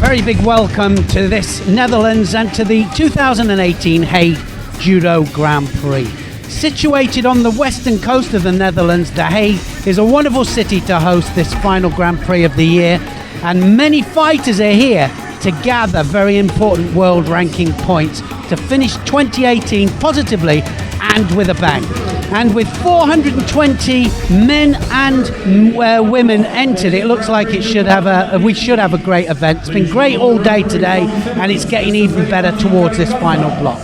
very big welcome to this Netherlands and to the 2018 Hague Judo Grand-Prix. Situated on the western coast of the Netherlands, The Hague is a wonderful city to host this final Grand Prix of the year, and many fighters are here to gather very important world ranking points to finish 2018 positively and with a bang. And with 420 men and women entered, it looks like we should have a great event. It's been great all day today, and it's getting even better towards this final block.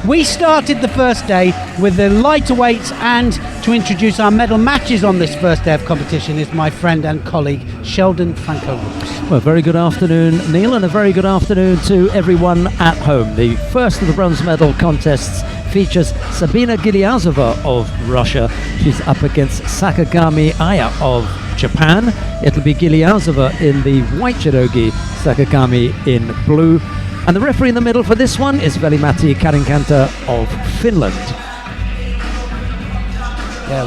We started the first day with the lighter weights, and to introduce our medal matches on this first day of competition is my friend and colleague Sheldon Franco-Brooks. Well, very good afternoon, Neil, and a very good afternoon to everyone at home. The first of the bronze medal contests features Sabina Giliazova of Russia. She's up against Sakagami Aya of Japan. It'll be Giliazova in the white judogi, Sakagami in blue. And the referee in the middle for this one is Veli-Matti Karinkanta of Finland. Yeah,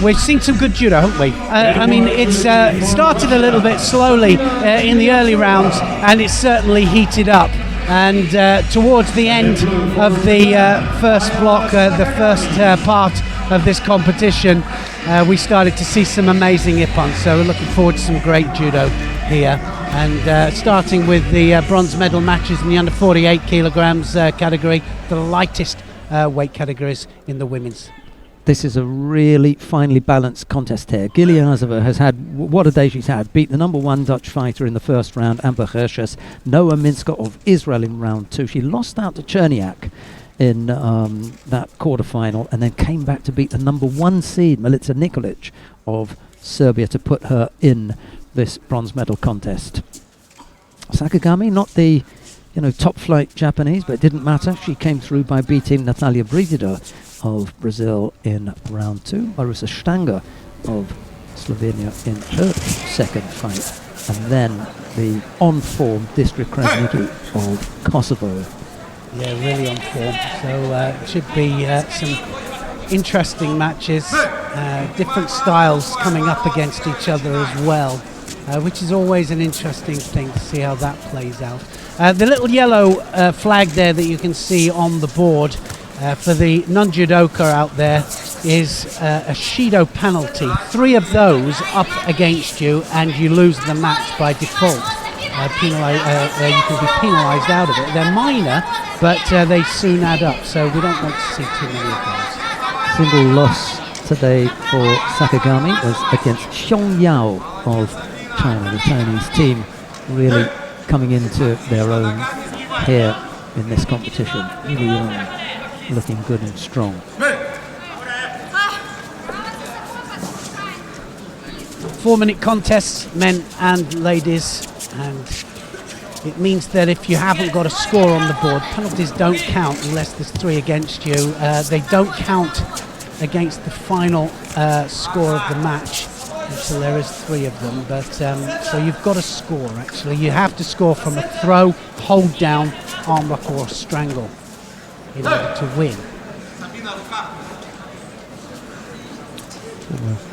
we've seen some good judo, haven't we? I mean, it's started a little bit slowly in the early rounds, and it's certainly heated up. And towards the end of the first block, the first part of this competition, we started to see some amazing ippons. So we're looking forward to some great judo here. And starting with the bronze medal matches in the under 48 kilograms category, the lightest weight categories in the women's. This is a really finely balanced contest here. Giliazova has had, what a day she's had, beat the number one Dutch fighter in the first round, Amber Hershas, Noah Minska of Israel in round two. She lost out to Cherniak in that quarterfinal, and then came back to beat the number one seed, Milica Nikolic of Serbia, to put her in this bronze medal contest. Sakagami, not the top flight Japanese, but it didn't matter. She came through by beating Natalia Brigida of Brazil in round two. Marisa Stanger of Slovenia in her second fight. And then the on-form District Krasniki of Kosovo. Yeah, really on form. So it should be some interesting matches. Different styles coming up against each other as well. Which is always an interesting thing to see how that plays out. The little yellow flag there that you can see on the board for the non-judoka out there is a Shido penalty. 3 of those up against you and you lose the match by default. You can be penalised out of it. They're minor, but they soon add up, so we don't want to see too many of those. Single loss today for Sakagami was against Xiong Yao of China. The Chinese team really coming into their own here in this competition. Really looking good and strong. 4-minute contests, men and ladies, and it means that if you haven't got a score on the board, penalties don't count unless there's 3 against you. They don't count against the final score of the match until there is 3 of them, but so you've got to score. Actually, you have to score from a throw, hold down, arm lock or strangle in order to win.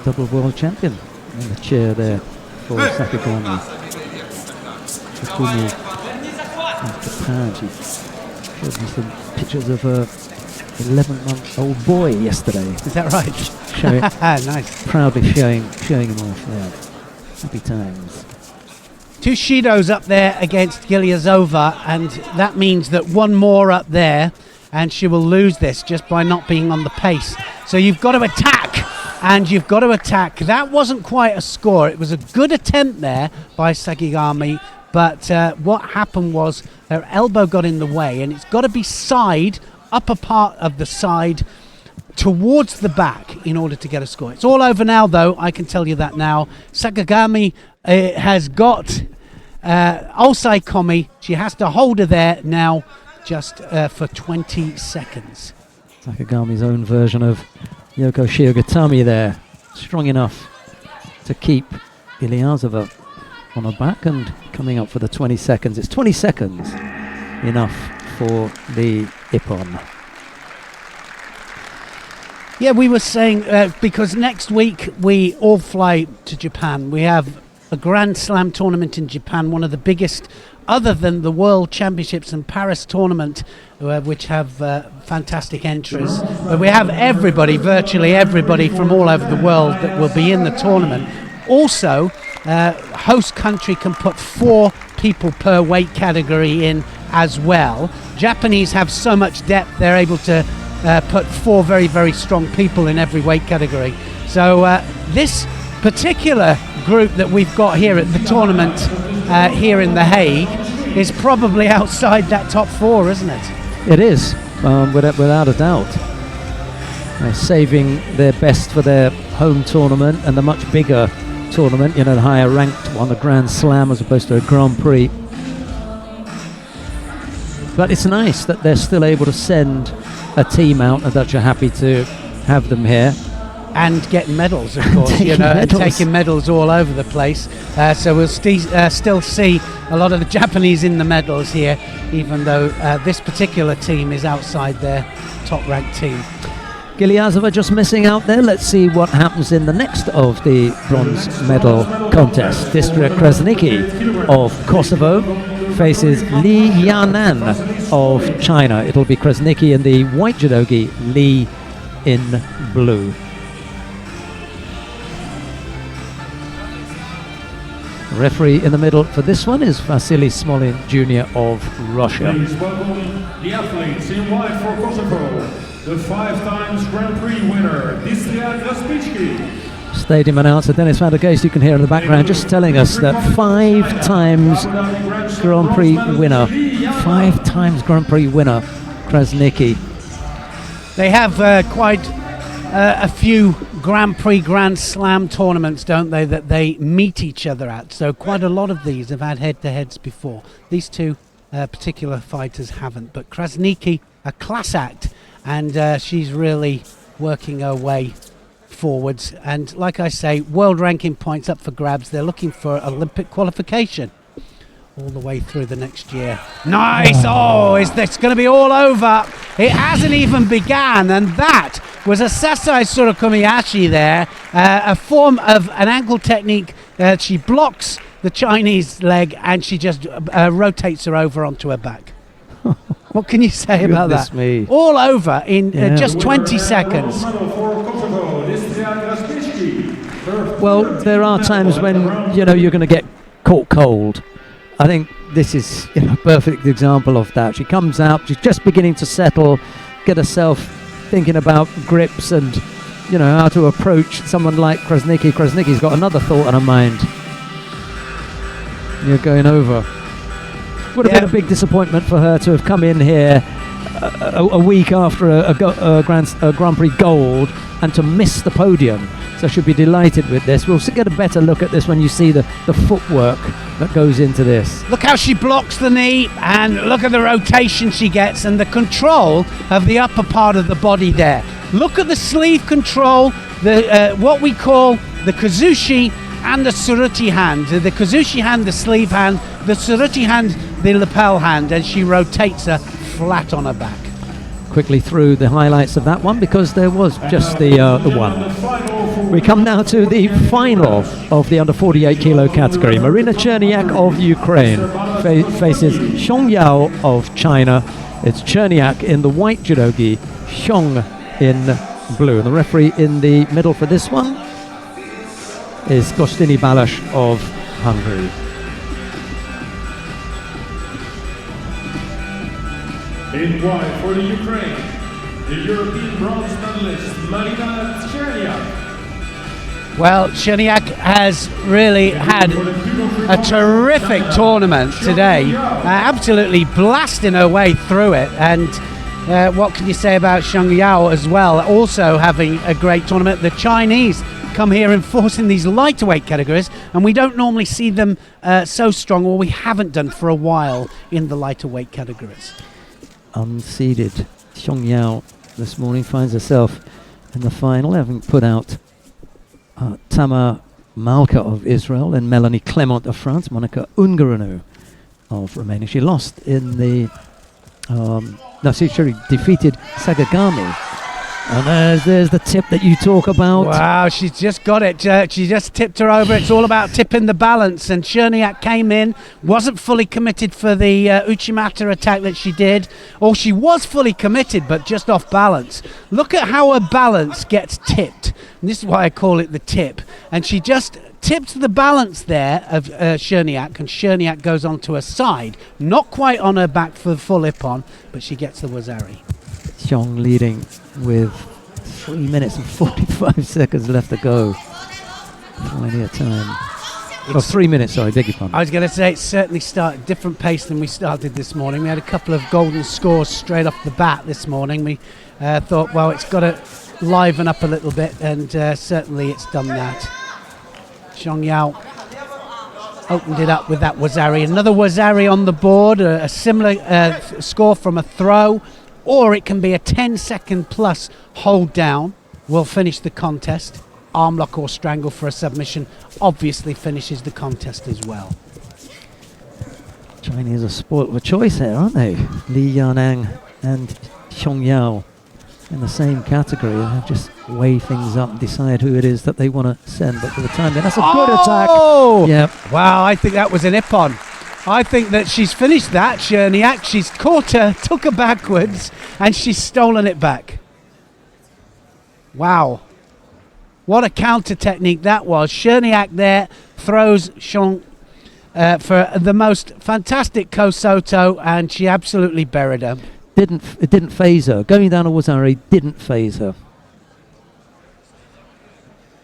Double world champion in the chair there for Sakagami. Takumi of Japan. She showed me some pictures of her 11-month-old boy yesterday. Is that right? Nice. Proudly showing him off there. Happy times. 2 Shidos up there against Giliazova, and that means that 1 more up there and she will lose this just by not being on the pace. So you've got to attack, and you've got to attack. That wasn't quite a score. It was a good attempt there by Sakagami, but what happened was her elbow got in the way, and it's got to be side, upper part of the side, towards the back in order to get a score. It's all over now, though, I can tell you that now. Sakagami has got Osai Komi. She has to hold her there now just for 20 seconds. Sakagami's own version of Yoko Shiogatami there. Strong enough to keep Giliazova on her back and coming up for the 20 seconds. It's 20 seconds enough for the ippon. Yeah, we were saying because next week we all fly to Japan. We have a Grand Slam tournament in Japan, one of the biggest other than the World Championships and Paris tournament, which have fantastic entries. But we have everybody, virtually everybody from all over the world that will be in the tournament. Also, host country can put 4 people per weight category in as well. Japanese have so much depth, they're able to put 4 very, very strong people in every weight category. So this particular group that we've got here at the tournament here in The Hague is probably outside that top 4, isn't it? It is, without a doubt. They're saving their best for their home tournament and the much bigger tournament, you know, the higher ranked one, the Grand Slam, as opposed to a Grand-Prix. But it's nice that they're still able to send a team out and that you're happy to have them here. And getting medals, of course, you know, and taking medals all over the place. So we'll still see a lot of the Japanese in the medals here, even though this particular team is outside their top-ranked team. Gilyazova just missing out there. Let's see what happens in the next of the bronze medal contest. Distra Krasniki of Kosovo faces Li Yanan of China. It'll be Krasniki in the white judogi, Li in blue. Referee in the middle for this one is Vasily Smolin Jr. of Russia. Please welcome the athletes in white for Kosovo, the 5-times Grand-Prix winner, Distra Krasniki. Stadium announcer Dennis van der Geest, you can hear in the background, just telling us that 5 times Grand-Prix winner, 5 times Grand-Prix winner, Krasniki. They have quite a few Grand-Prix Grand Slam tournaments, don't they, that they meet each other at. So quite a lot of these have had head-to-heads before. These two particular fighters haven't. But Krasniki, a class act, and she's really working her way forwards. And like I say, world ranking points up for grabs. They're looking for Olympic qualification all the way through the next year. Nice! Oh, it's going to be all over. It hasn't even began, and that was a Sasai Surukumiyashi there, a form of an ankle technique. She blocks the Chinese leg and she just rotates her over onto her back. What can you say about that? Me. All over in just 20 seconds. Well, there are times when, you know, you're going to get caught cold. I think this is a perfect example of that. She comes out, she's just beginning to settle, get herself thinking about grips and, you know, how to approach someone like Krasniki. Krasniki's got another thought on her mind. You're going over. Would have been a big disappointment for her to have come in here a week after a Grand Prix gold and to miss the podium. So she'll be delighted with this. We'll get a better look at this when you see the footwork that goes into this. Look how she blocks the knee, and look at the rotation she gets and the control of the upper part of the body there. Look at the sleeve control, the what we call the kazushi and the suruti hand. The kazushi hand, the sleeve hand, the suruti hand, the lapel hand, and she rotates her flat on her back. Quickly through the highlights of that one because there was just the one. We come now to the final of the under 48 kilo category. Marina Cherniak of Ukraine faces Xiong Yao of China. It's Cherniak in the white judogi, Xiong in blue. And the referee in the middle for this one is Kostini Balas of Hungary. In white for the Ukraine, the European bronze medalist Marina Cherniak. Well, Cherniak has really had a terrific tournament today, absolutely blasting her way through it. And what can you say about Xiong Yao as well, also having a great tournament. The Chinese come here enforcing these lighter weight categories, and we don't normally see them so strong, or we haven't done for a while in the lighter weight categories. Unseeded Xiong Yao this morning finds herself in the final, having put out Tamar Malka of Israel and Melanie Clement of France, Monica Ungaranu of Romania. She lost in the she defeated Sagagami And there's the tip that you talk about. Wow, she's just got it. She just tipped her over. It's all about tipping the balance. And Cherniak came in, wasn't fully committed for the Uchimata attack that she did. Or she was fully committed, but just off balance. Look at how her balance gets tipped. And this is why I call it the tip. And she just tipped the balance there of Cherniak, and Cherniak goes onto her side. Not quite on her back for the full Ippon, but she gets the Wazari. Xiong leading with 3 minutes and 45 seconds left to go. Plenty of time. 3 minutes, sorry, beg your pardon. I was going to say it certainly started different pace than we started this morning. We had a couple of golden scores straight off the bat this morning. We thought, well, it's got to liven up a little bit, and certainly it's done that. Xiong Yao opened it up with that Wazari. Another Wazari on the board, a similar score from a throw, or it can be a 10-second plus hold down. Will finish the contest. Arm lock or strangle for a submission obviously finishes the contest as well. Chinese are spoilt for choice here, aren't they? Li Yan'an and Xiong Yao in the same category. They have just weigh things up and decide who it is that they want to send. But for the time being, that's a good attack. Yep. Wow, I think that was an Ippon. I think that she's finished that, Cherniak. She's caught her, took her backwards, and she's stolen it back. Wow. What a counter technique that was. Cherniak there throws Xiong for the most fantastic Kosoto, and she absolutely buried her. It didn't phase her. Going down a Wazari didn't phase her.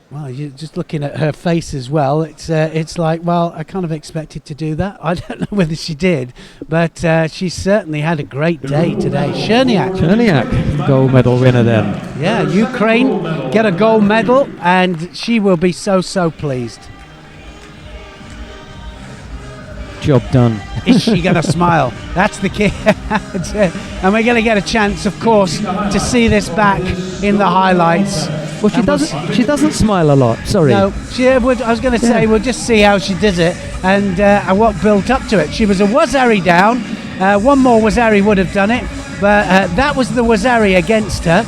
Well, you're just looking at her face as well. It's like, well, I kind of expected to do that. I don't know whether she did, but she certainly had a great day today. Cherniak, gold medal winner then. Yeah, Ukraine get a gold medal, and she will be so pleased. Job done. Is she going to smile? That's the key. And we're going to get a chance, of course, to see this back in the highlights. Well, she doesn't smile a lot. Sorry. No, I was going to say, we'll just see how she does it and what built up to it. She was a Wazari down. One more Wazari would have done it, but that was the Wazari against her.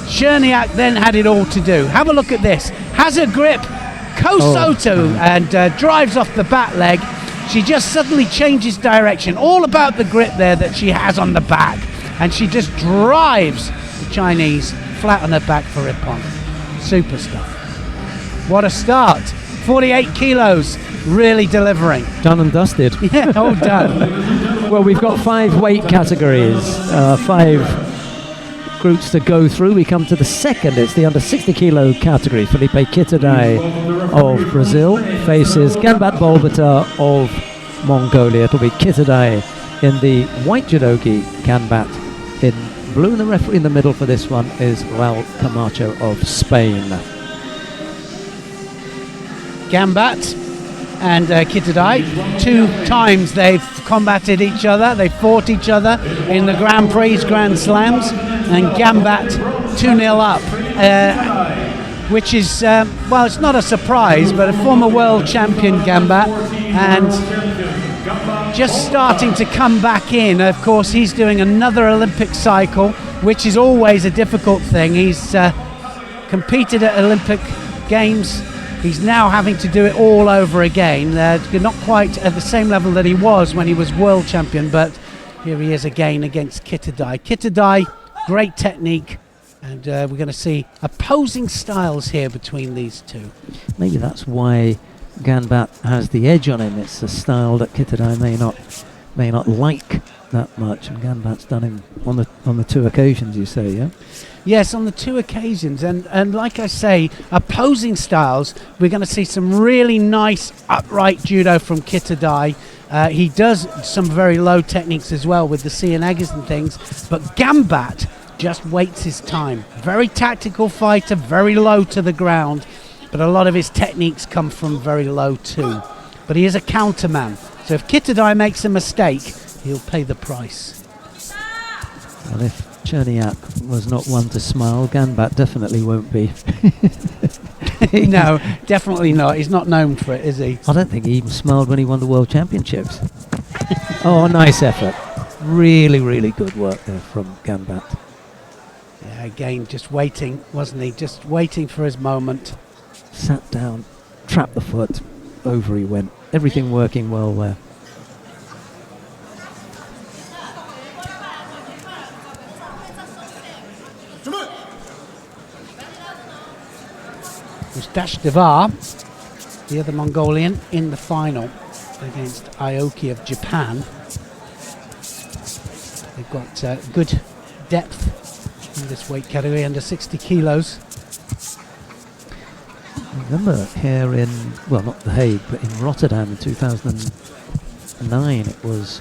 Cherniak then had it all to do. Have a look at this. Has a grip, Kosoto, and drives off the back leg. She just suddenly changes direction. All about the grip there that she has on the back. And she just drives the Chinese flat on her back for Ippon. Super stuff. What a start. 48 kilos, really delivering. Done and dusted. Yeah, all done. Well, we've got 5 weight categories, 5 groups to go through. We come to the second. It's the under 60 kilo category. Felipe Kitadai of Brazil faces Gambat Bolbata of Mongolia. It'll be Kitadai in the white judogi, Gambat in blue, and the referee in the middle for this one is Raul Camacho of Spain. Gambat and Kitadai, 2 times they've combated each other. They fought each other in the Grand Prix, Grand Slams, and Gambat 2-0 up, which is, well, it's not a surprise, but a former world champion Gambat, and just starting to come back in. Of course, he's doing another Olympic cycle, which is always a difficult thing. He's competed at Olympic Games. He's now having to do it all over again. Not quite at the same level that he was when he was world champion, but here he is again against Kitadai. Kitadai, great technique, and we're going to see opposing styles here between these two. Maybe that's why Gambat has the edge on him. It's a style that Kitadai may not like that much, and Gambat's done him on the 2 occasions, you say, yeah? Yes, on the 2 occasions, and like I say, opposing styles. We're going to see some really nice upright judo from Kitadai. He does some very low techniques as well with the Cianegas and things, but Gambat just waits his time. Very tactical fighter, very low to the ground, but a lot of his techniques come from very low too. But he is a counterman, so if Kitadai makes a mistake, he'll pay the price. Well, if Cherniak was not one to smile, Gambat definitely won't be. No, definitely not. He's not known for it, is he? I don't think he even smiled when he won the World Championships. Oh, nice effort. Really, really good work there from Gambat. Yeah, Again, just waiting, wasn't he? Just waiting for his moment. Sat down, trapped the foot, over he went. Everything working well there. It was Dashdevar, the other Mongolian, in the final against Aoki of Japan. They've got good depth in this weight category, under 60 kilos. I remember here in, well, not The Hague, but in Rotterdam in 2009, it was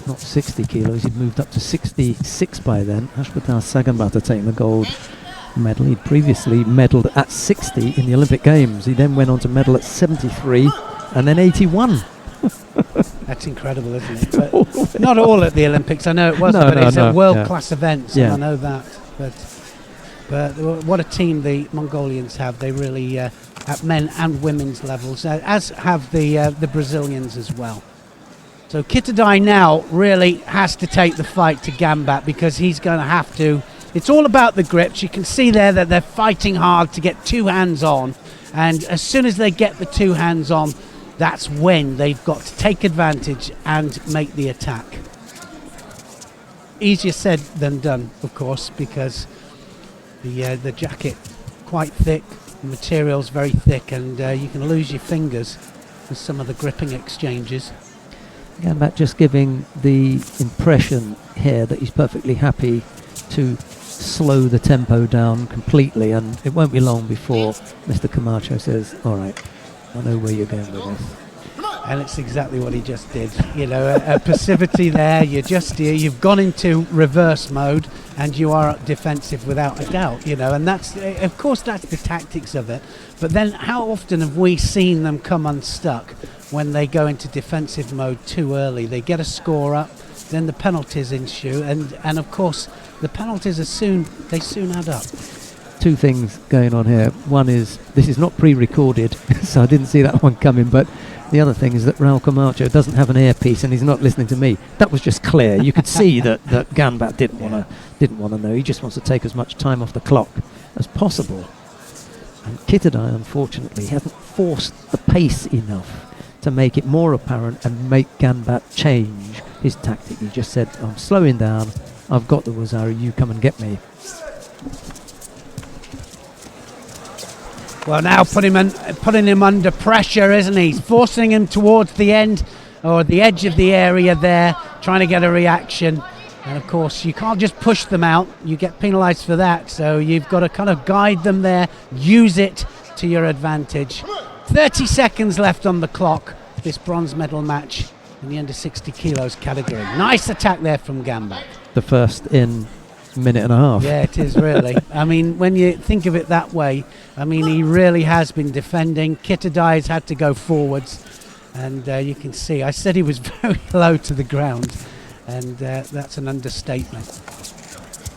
not 60 kilos. He'd moved up to 66 by then. Ashpatar Saganbata taking the gold medal. He'd previously medalled at 60 in the Olympic Games. He then went on to medal at 73 and then 81. That's incredible, isn't it? But not all at the Olympics. I know it wasn't, but it's a world-class event, so I know that. But what a team the Mongolians have. They really, at men and women's levels, as have the Brazilians as well. So Kitadai now really has to take the fight to Gambat, because he's going to have to. It's all about the grips. You can see there that they're fighting hard to get two hands on, and as soon as they get the two hands on, that's when they've got to take advantage and make the attack. Easier said than done, of course, because the jacket quite thick, the material's very thick, and you can lose your fingers with some of the gripping exchanges. Gambat just giving the impression here that he's perfectly happy to slow the tempo down completely, and it won't be long before Mr. Camacho says, all right, I know where you're going with this. And it's exactly what he just did. You know, a passivity there. You've gone into reverse mode, and you are defensive without a doubt. You know, and that's, of course, that's the tactics of it. But then, how often have we seen them come unstuck when they go into defensive mode too early? They get a score up, then the penalties ensue, and of course, the penalties soon add up. Two things going on here. One is, this is not pre-recorded, so I didn't see that one coming, but the other thing is that Raul Camacho doesn't have an earpiece and he's not listening to me. That was just clear. You could see that Gambat didn't want to know. He just wants to take as much time off the clock as possible. And Kitadai, unfortunately, hasn't forced the pace enough to make it more apparent and make Gambat change his tactic. He just said, I'm slowing down, I've got the Wazaru, you come and get me. Well, now putting him under pressure, isn't he? He's forcing him towards the end or the edge of the area there, trying to get a reaction. And of course, you can't just push them out. You get penalised for that. So you've got to kind of guide them there, use it to your advantage. 30 seconds left on the clock, this bronze medal match in the under 60 kilos category. Nice attack there from Gambat. The first in minute and a half. Yeah, it is really. I mean, when you think of it that way, I mean, he really has been defending. Kitadai's had to go forwards, and you can see, I said he was very low to the ground, and that's an understatement.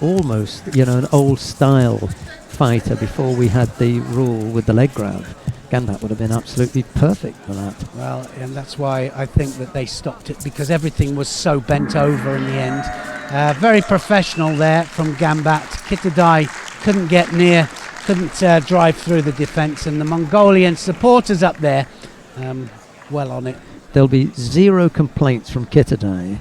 Almost, an old style fighter before we had the rule with the leg grab. Gambat would have been absolutely perfect for that. Well, and that's why I think that they stopped it, because everything was so bent over in the end. Very professional there from Gambat. Kitadai couldn't get near, couldn't drive through the defence, and the Mongolian supporters up there, well on it. There'll be zero complaints from Kitadai,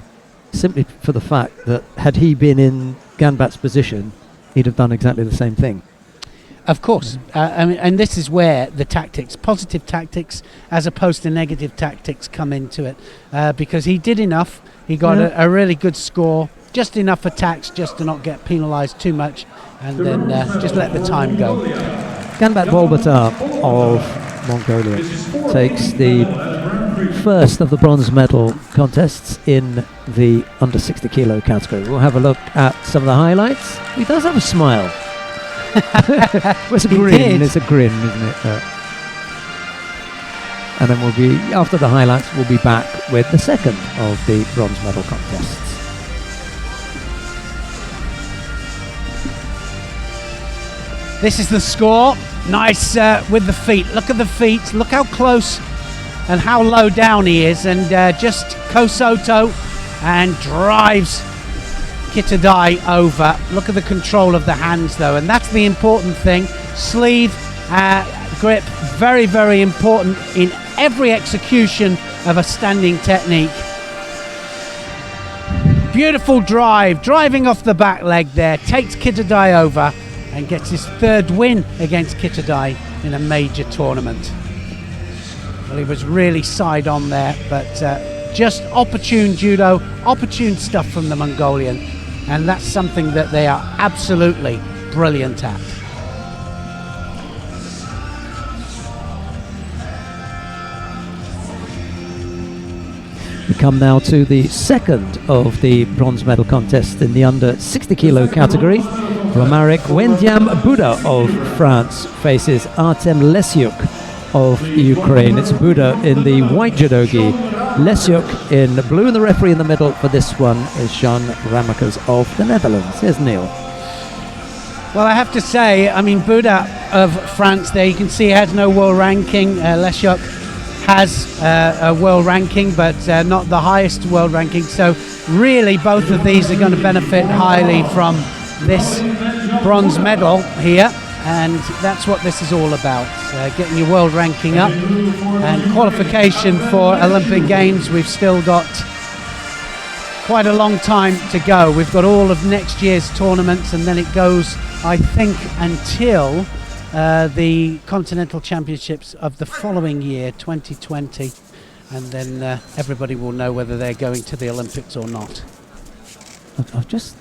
simply for the fact that had he been in Gambat's position, he'd have done exactly the same thing. Of course, and this is where the tactics, positive tactics as opposed to negative tactics, come into it, because he did enough. He got a really good score, just enough attacks just to not get penalised too much, and then just let the time go. Gambat Volbatar of Mongolia takes the first of the bronze medal contests in the under 60 kilo category. We'll have a look at some of the highlights. He does have a smile. It's a grin. It's a grin, isn't it? And then after the highlights, we'll be back with the second of the bronze medal contests. This is the score. Nice with the feet. Look at the feet. Look how close and how low down he is. And just Kosoto and drives Kitadai over. Look at the control of the hands though, and that's the important thing. Sleeve grip, very, very important in every execution of a standing technique. Beautiful drive, driving off the back leg there, takes Kitadai over and gets his third win against Kitadai in a major tournament. Well, he was really side on there, but just opportune judo, opportune stuff from the Mongolian, and that's something that they are absolutely brilliant at. We come now to the second of the bronze medal contest in the under 60 kilo category. Romaric Wendiam Buddha of France faces Artem Lesiuk of Ukraine. It's Buddha in the white judogi, Lesiuk in blue, and the referee in the middle for this one is Jean Ramakers of the Netherlands. Here's Neil. Well, I have to say, I mean, Buddha of France there, you can see he has no world ranking. Lesiuk has a world ranking, but not the highest world ranking. So really, both of these are going to benefit highly from this bronze medal here. And that's what this is all about, getting your world ranking up and qualification for Olympic Games. We've still got quite a long time to go. We've got all of next year's tournaments, and then it goes, I think, until the Continental Championships of the following year, 2020, and then everybody will know whether they're going to the Olympics or not. I've just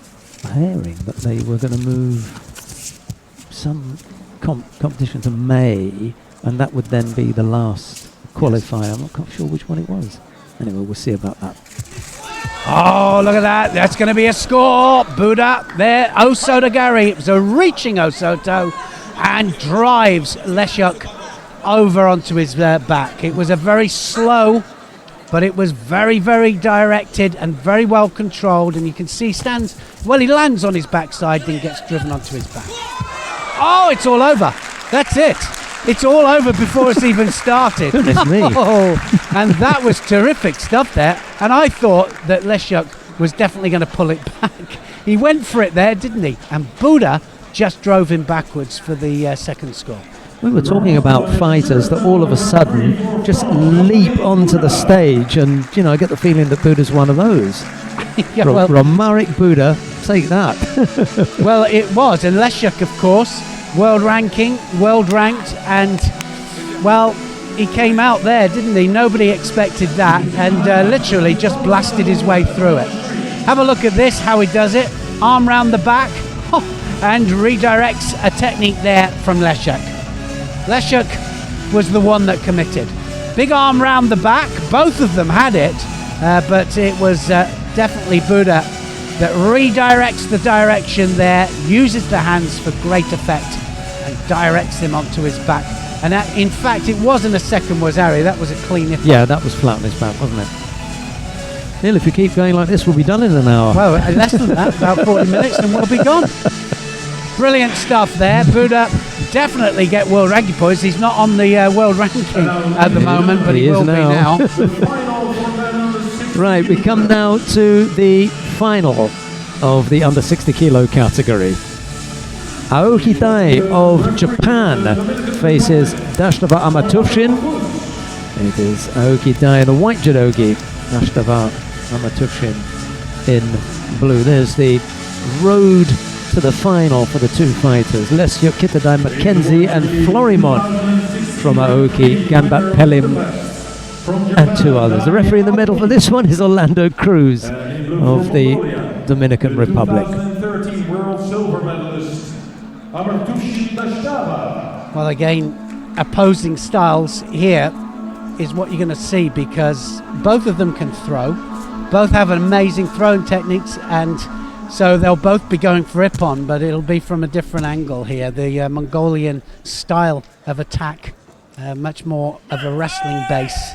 hearing that they were going to move some competition to May, and that would then be the last qualifier. I'm not quite sure which one it was. Anyway, we'll see about that. Oh, look at that. That's going to be a score. Buddha there. Osoto Gary. It was a reaching Osoto and drives Lesiuk over onto his back. It was a very slow, but it was very, very directed and very well controlled. And you can see he lands on his backside, then gets driven onto his back. Oh, it's all over. That's it. It's all over before it's even started. Goodness me. Oh, and that was terrific stuff there. And I thought that Lesiuk was definitely going to pull it back. He went for it there, didn't he? And Buddha just drove him backwards for the second score. We were talking about fighters that all of a sudden just leap onto the stage, and I get the feeling that Buddha's one of those. Yeah, Romaric Buddha, take that. Well, it was, and Lesiuk, of course, world ranked, and well, he came out there, didn't he? Nobody expected that, and literally just blasted his way through it. Have a look at this, how he does it. Arm round the back, and redirects a technique there from Lesiuk. Lesiuk was the one that committed. Big arm round the back, both of them had it, but it was definitely Buddha that redirects the direction there, uses the hands for great effect, and directs him onto his back. And that, in fact, it wasn't a second Wazari, that was a clean effect. Yeah, that was flat on his back, wasn't it? Neil, if you keep going like this, we'll be done in an hour. Well, less than that, about 40 minutes, and we'll be gone. Brilliant stuff there. Buddha definitely get world ranking points. He's not on the world ranking at the moment, but he will be now. Right, we come now to the final of the under 60 kilo category. Aoki Dai of Japan faces Dashtava Amatufshin. It is Aoki Dai in the white judogi, Dashtava Amatufshin in blue. There's the road to the final for the two fighters, Lesiuk Kitadai Mackenzie and Florimon from Aoki, Gambat Pelim and two others. The referee in the middle for this one is Orlando Cruz of the Dominican Republic. Well, again, opposing styles here is what you're going to see, because both of them can throw, both have amazing throwing techniques, and so they'll both be going for ippon, but it'll be from a different angle here. The Mongolian style of attack, much more of a wrestling base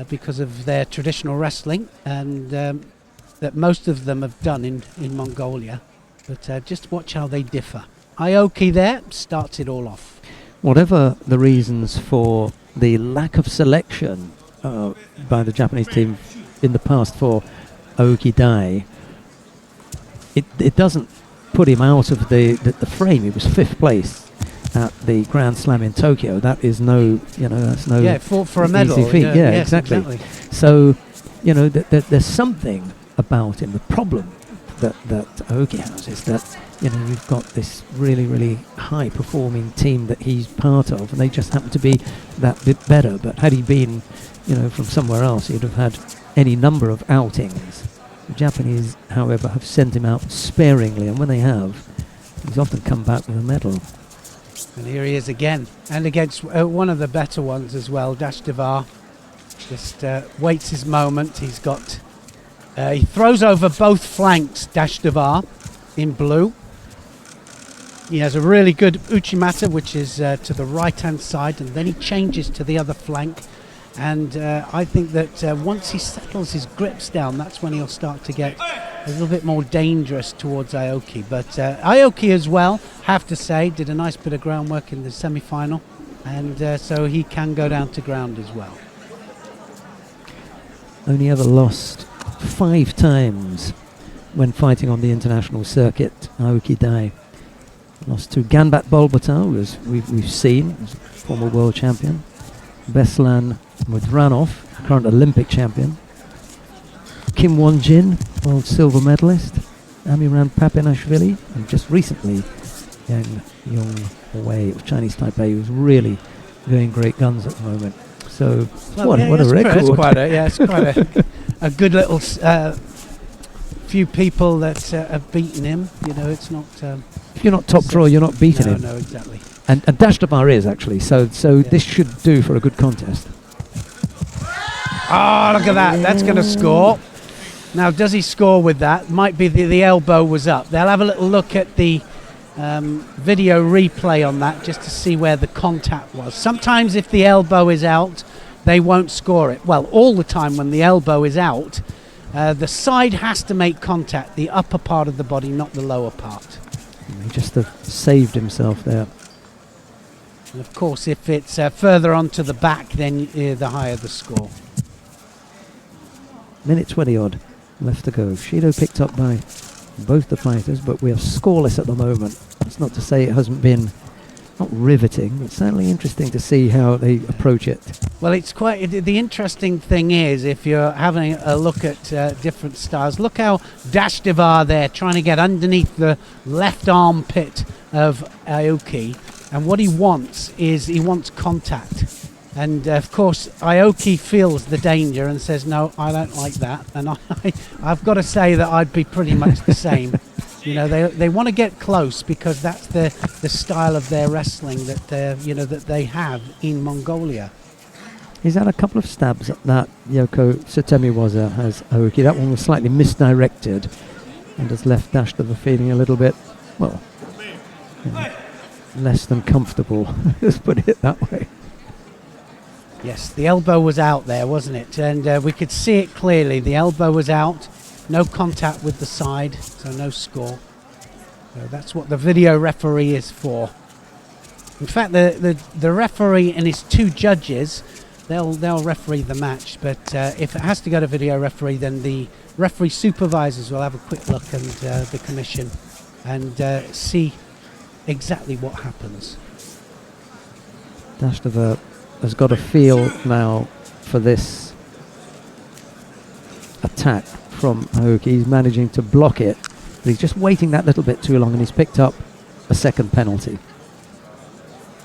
because of their traditional wrestling, and that most of them have done in Mongolia. But just watch how they differ. Aoki there starts it all off. Whatever the reasons for the lack of selection by the Japanese team in the past for Aoki Dai, it doesn't put him out of the frame. He was 5th place at the Grand Slam in Tokyo. That is that's no for a medal. easy feat. Yes, exactly. So, there's something about him. The problem that Aoki has is that we've got this really, really high performing team that he's part of, and they just happen to be that bit better. But had he been, from somewhere else, he'd have had any number of outings. The Japanese, however, have sent him out sparingly, and when they have, he's often come back with a medal. And here he is again, and against one of the better ones as well. Dashdevar just waits his moment. He throws over both flanks, Dashdevar, in blue. He has a really good uchimata, which is to the right-hand side, and then he changes to the other flank. And I think that once he settles his grips down, that's when he'll start to get a little bit more dangerous towards Aoki. But Aoki as well, have to say, did a nice bit of groundwork in the semi-final, and so he can go down to ground as well. Only ever lost 5 times when fighting on the international circuit, Aoki Dai. Lost to Ganbat Bolbata, as we've seen, as former world champion. Beslan Mudranov, current Olympic champion. Kim Won-jin, world silver medalist. Amiran Papinashvili, and just recently Yang Yong-wei of Chinese Taipei, who's really doing great guns at the moment. So what a record! It's quite a good little few people that have beaten him. It's not. If you're not top draw, you're not beating him. No, exactly. And Dashdevar is actually. So this should do for a good contest. Oh, look at that! That's going to score. Now, does he score with that? Might be the elbow was up. They'll have a little look at the video replay on that just to see where the contact was. Sometimes if the elbow is out, they won't score it. Well, all the time when the elbow is out, the side has to make contact, the upper part of the body, not the lower part. He just saved himself there. And of course, if it's further onto the back, then the higher the score. Minute 20 odd left to go. Shido picked up by both the fighters, but we are scoreless at the moment. That's not to say it hasn't been not riveting, but certainly interesting to see how they approach it. Well, it's quite the interesting thing is, if you're having a look at different styles, look how Dashdevar there trying to get underneath the left armpit of Aoki, and what he wants is he wants contact. And of course, Aoki feels the danger and says, "No, I don't like that." And I've got to say that I'd be pretty much the same. They want to get close because that's the style of their wrestling that that they have in Mongolia. He's had a couple of stabs at that Yoko Tsutemiwaza has Aoki. That one was slightly misdirected and has left Dashdevar feeling a little bit, less than comfortable. Let's put it that way. Yes, the elbow was out there, wasn't it? And we could see it clearly. The elbow was out, no contact with the side, so no score. So that's what the video referee is for. In fact, the referee and his 2 judges, they'll referee the match. But if it has to go to video referee, then the referee supervisors will have a quick look, and the commission, and see exactly what happens. Dashdevar has got a feel now for this attack from Aoki. He's managing to block it, but he's just waiting that little bit too long, and he's picked up a second penalty.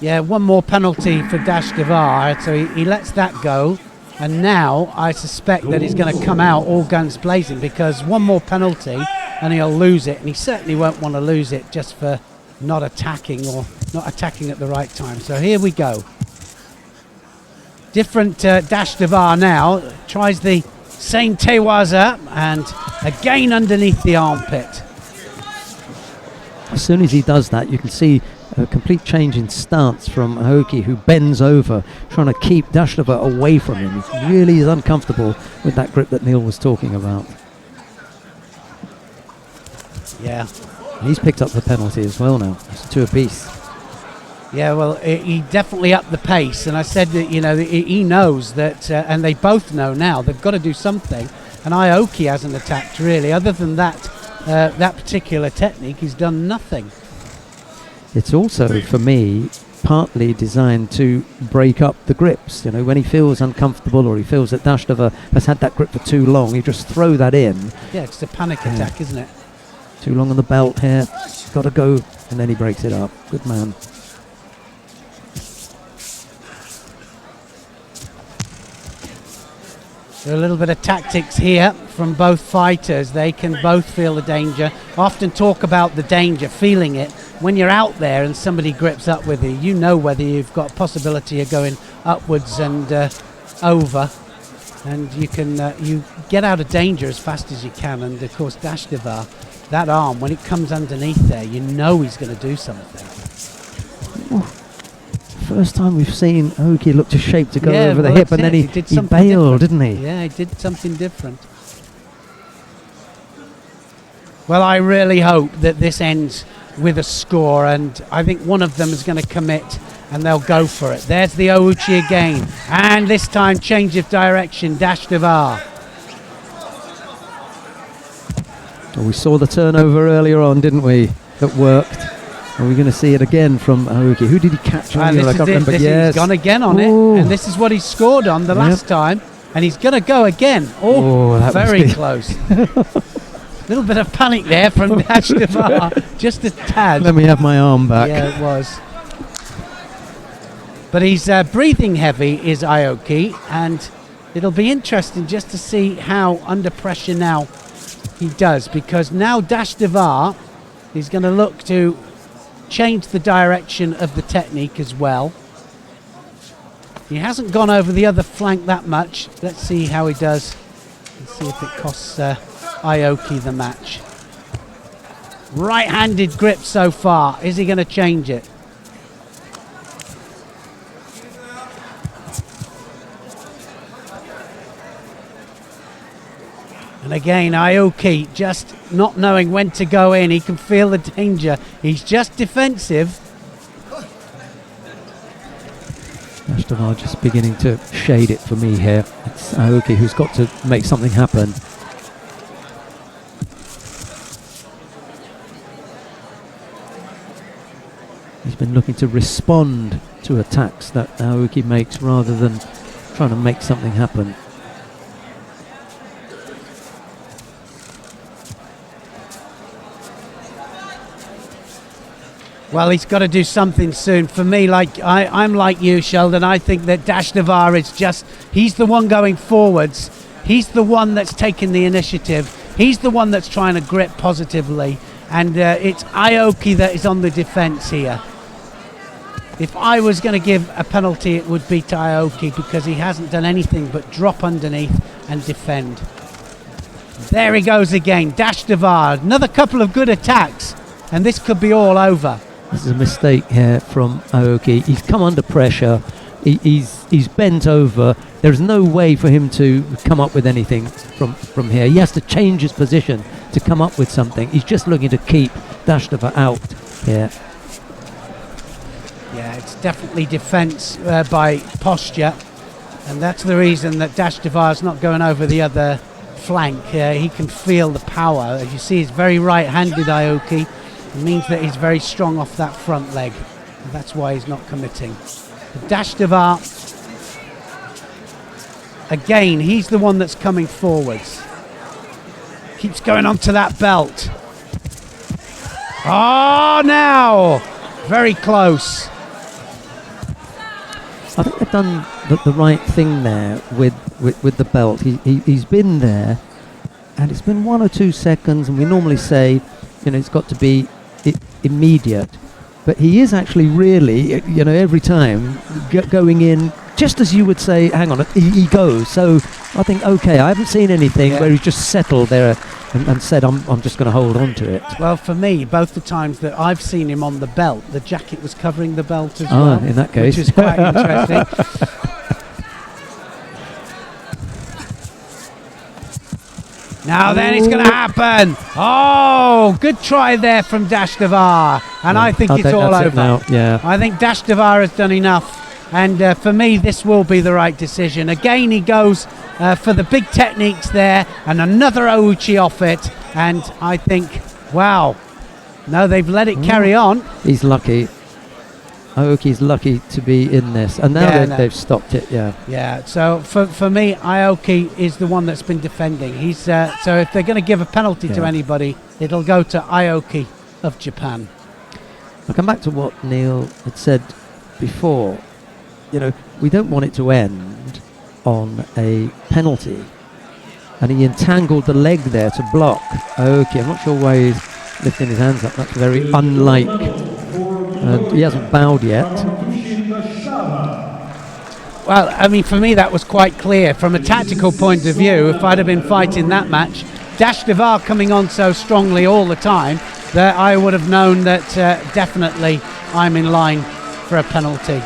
Yeah, one more penalty for Dashdevar, so he lets that go, and now I suspect that he's going to come out all guns blazing, because one more penalty and he'll lose it, and he certainly won't want to lose it just for not attacking or not attacking at the right time. So here we go. Different Dashdevar now, tries the same Tewaza, and again underneath the armpit. As soon as he does that, you can see a complete change in stance from Aoki, who bends over, trying to keep Dashdevar away from him. He really is uncomfortable with that grip that Neil was talking about. Yeah. He's picked up the penalty as well now. It's 2 apiece. Yeah, well, he definitely upped the pace, and I said that, he knows that, and they both know now, they've got to do something, and Aoki hasn't attacked really. Other than that that particular technique, he's done nothing. It's also, for me, partly designed to break up the grips. You know, when he feels uncomfortable or he feels that Dashtava has had that grip for too long, you just throw that in. Yeah, it's a panic attack, isn't it? Too long on the belt here, got to go, and then he breaks it up. Good man. A little bit of tactics here from both fighters. They can both feel the danger. Often talk about the danger, feeling it. When you're out there and somebody grips up with you, you know whether you've got possibility of going upwards and over, and you can you get out of danger as fast as you can. And of course, Dashtava, that arm, when it comes underneath there, you know he's going to do something. Ooh. First time we've seen Aoki look to shape to go over the hip, and then he bailed, didn't he? Yeah, he did something different. Well, I really hope that this ends with a score, and I think one of them is going to commit and they'll go for it. There's the Ouchi again, and this time change of direction, Dashtava. Well, we saw the turnover earlier on, didn't we? That worked. Are we going to see it again from Aoki? Who did he catch on? He's gone again on it, and this is what he scored on the last time, and he's going to go again. Oh, very close. Little bit of panic there from Dashtava, just a tad. Let me have my arm back. Yeah, it was. But he's breathing heavy, is Aoki, and it'll be interesting just to see how under pressure now he does, because now Dashtava is going to look to change the direction of the technique as well. He hasn't gone over the other flank that much. Let's see how he does. Let's see if it costs Aoki the match. Right-handed grip so far. Is he going to change it? And again, Aoki just not knowing when to go in. He can feel the danger. He's just defensive. Dashtava just beginning to shade it for me here. It's Aoki who's got to make something happen. He's been looking to respond to attacks that Aoki makes rather than trying to make something happen. Well, he's got to do something soon. For me, I'm like you, Sheldon. I think that Dashtava is just, he's the one going forwards. He's the one that's taking the initiative. He's the one that's trying to grip positively. And it's Aoki that is on the defense here. If I was going to give a penalty, it would be to Aoki, because he hasn't done anything but drop underneath and defend. There he goes again. Dashtava, another couple of good attacks, and this could be all over. This is a mistake here from Aoki. He's come under pressure. He's bent over. There's no way for him to come up with anything from here. He has to change his position to come up with something. He's just looking to keep Dashtava out here. Yeah, it's definitely defense by posture, and that's the reason that Dashtava is not going over the other flank. He can feel the power. As you see, he's very right-handed, Aoki. It means that he's very strong off that front leg. And that's why he's not committing. But Dashtava, again, he's the one that's coming forwards. Keeps going onto that belt. Oh, now! Very close. I think they've done the right thing there with the belt. He's been there, and it's been 1 or 2 seconds, and we normally say, it's got to be immediate, but he is actually really, every time going in just as you would say, hang on, he goes. So I think, okay, I haven't seen anything where he's just settled there and said, I'm just going to hold on to it. Well, for me, both the times that I've seen him on the belt, the jacket was covering the belt as well. In that case. Which is quite interesting. Now then, it's going to happen. Oh, good try there from Dashtava. And I think it's all over. Now. Yeah. I think Dashtava has done enough. And for me, this will be the right decision. Again, he goes for the big techniques there. And another Ouchi off it. And I think, wow, no, they've let it carry on. He's lucky. Aoki's lucky to be in this, and now they've stopped it. Yeah. So for me, Aoki is the one that's been defending. He's so if they're going to give a penalty to anybody, it'll go to Aoki of Japan. I'll come back to what Neil had said before. You know, we don't want it to end on a penalty, and he entangled the leg there to block Aoki. I'm not sure why he's lifting his hands up. That's very unlike. And he hasn't bowed yet. Well, I mean, for me, that was quite clear. From a tactical point of view, if I'd have been fighting that match, Dash Devar coming on so strongly all the time, that I would have known that definitely I'm in line for a penalty.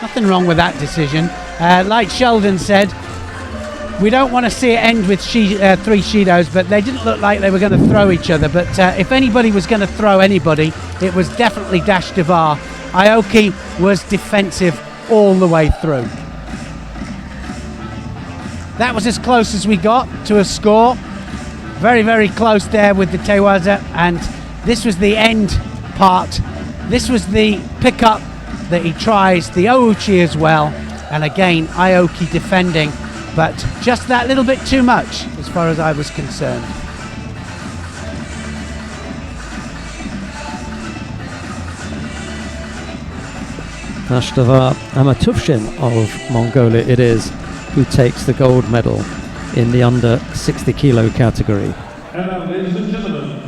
Nothing wrong with that decision. Like Sheldon said, we don't want to see it end with three Shidos, but they didn't look like they were going to throw each other. But if anybody was going to throw anybody, it was definitely Dash Devar. Aoki was defensive all the way through. That was as close as we got to a score. Very, very close there with the Tewaza. And this was the end part. This was the pickup that he tries, the Ouchi as well. And again, Aoki defending. But just that little bit too much as far as I was concerned. Dash Devar Amatufshin of Mongolia it is who takes the gold medal in the under 60 kilo category. And now, ladies and gentlemen,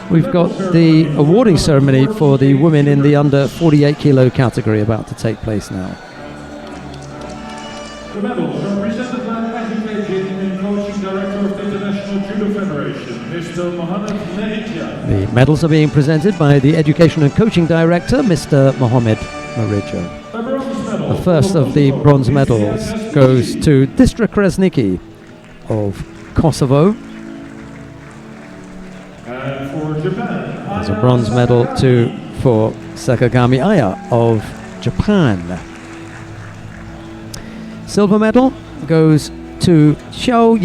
We've got the awarding ceremony for the women in the under 48 kilo category about to take place now. the medals are presented by Education and Coaching Director of the International Judo Federation, Mr. Mohamed Mehidja. The medals are being presented by the Education and Coaching Director, Mr. Mohamed Marijo. The first of the bronze medals goes to Distra Kresniki of Kosovo. And for Japan, There's a bronze medal for Sakagami Aya of Japan. Silver medal goes to Xiong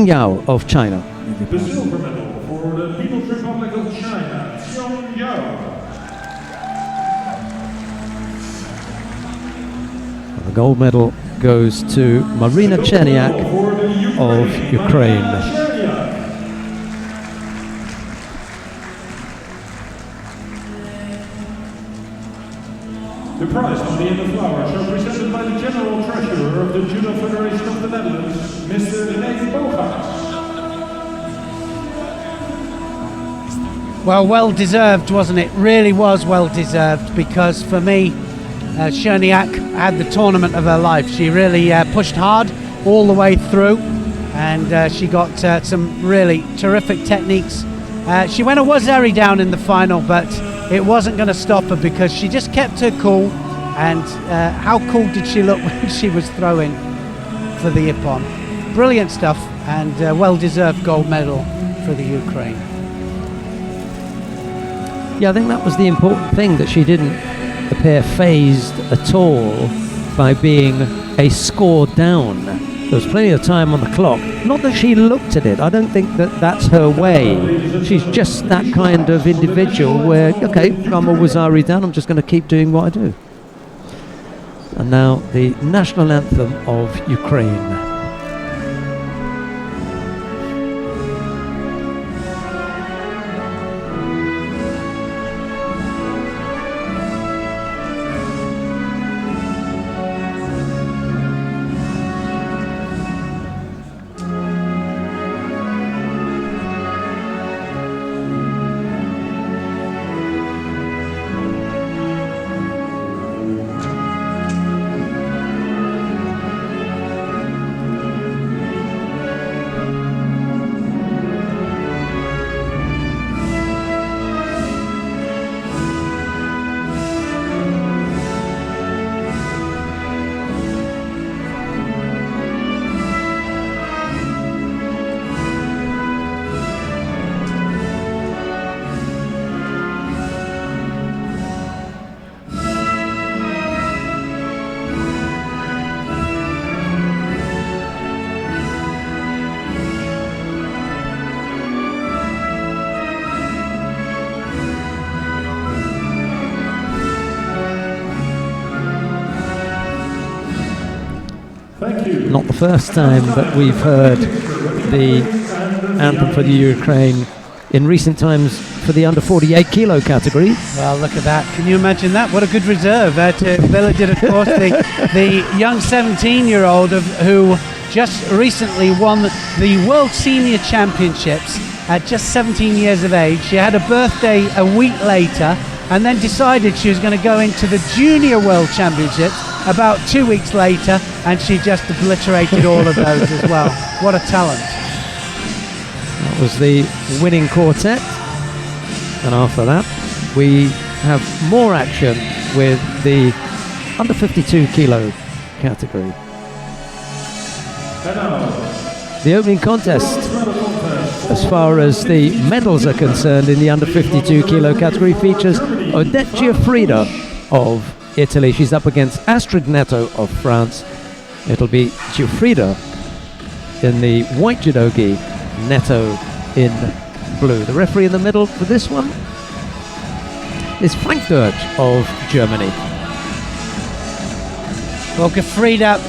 Yao of China. the silver medal for the People's Republic of China, Xiong Yao. The gold medal goes to Marina Cherniak of Ukraine. The prize money and the flowers are presented by the General Treasurer of the Judo Federation of the Netherlands, Mr. René Bogaerts. Well deserved, wasn't it? Really was well deserved, because for me, Cherniak had the tournament of her life. She really pushed hard all the way through, and she got some really terrific techniques. She went a wazari down in the final, but it wasn't going to stop her because she just kept her cool. And how cool did she look when she was throwing for the Ippon? Brilliant stuff, and well-deserved gold medal for the Ukraine. Yeah, I think that was the important thing, that she didn't appear phased at all by being a score down. There was plenty of time on the clock. Not that she looked at it. I don't think that that's her way. She's just that kind of individual where, okay, I'm a wazari down, I'm just going to keep doing what I do. And now the national anthem of Ukraine. not the first time that we've heard the anthem for the Ukraine in recent times for the under 48 kilo category. Well, look at that. Can you imagine that? What a good reserve. Villa did, of course, the young 17-year-old who just recently won the World Senior Championships at just 17 years of age. She had a birthday a week later and then decided she was going to go into the Junior World Championships about 2 weeks later, and she just obliterated all of those as well. What a talent. That was the winning quartet. And after that, we have more action with the under 52 kilo category. The opening contest, as far as the medals are concerned in the under 52 kilo category, features Odette Giuffrida of Italy. She's up against Astrid Netto of France. It'll be Giuffrida in the white judogi, Netto in blue. The referee in the middle for this one is Frank Dirch of Germany. Well, Giuffrida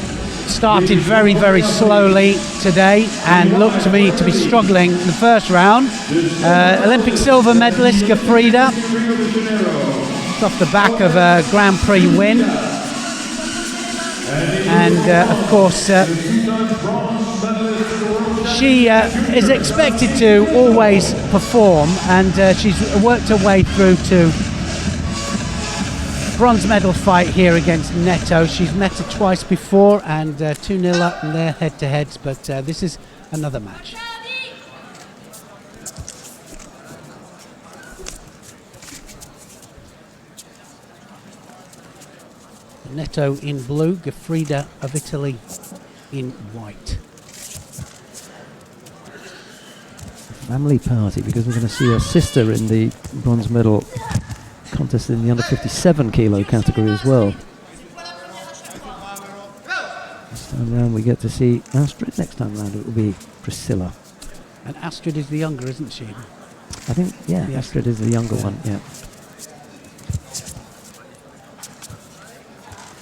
started very, very slowly today and looked to me to be struggling in the first round. Olympic silver medalist Giuffrida, off the back of a Grand-Prix win. And of course, she is expected to always perform, and she's worked her way through to bronze medal fight here against Netto. She's met her twice before, and 2-0 up in their head-to-heads, but this is another match. Netto in blue, Giuffrida of Italy in white. Family party, because we're going to see her sister in the bronze medal contest in the under 57 kilo category as well. This time round we get to see Astrid. Next time round it will be Priscilla. And Astrid is the younger, isn't she? I think, yeah, Yes. Astrid is the younger one, yeah.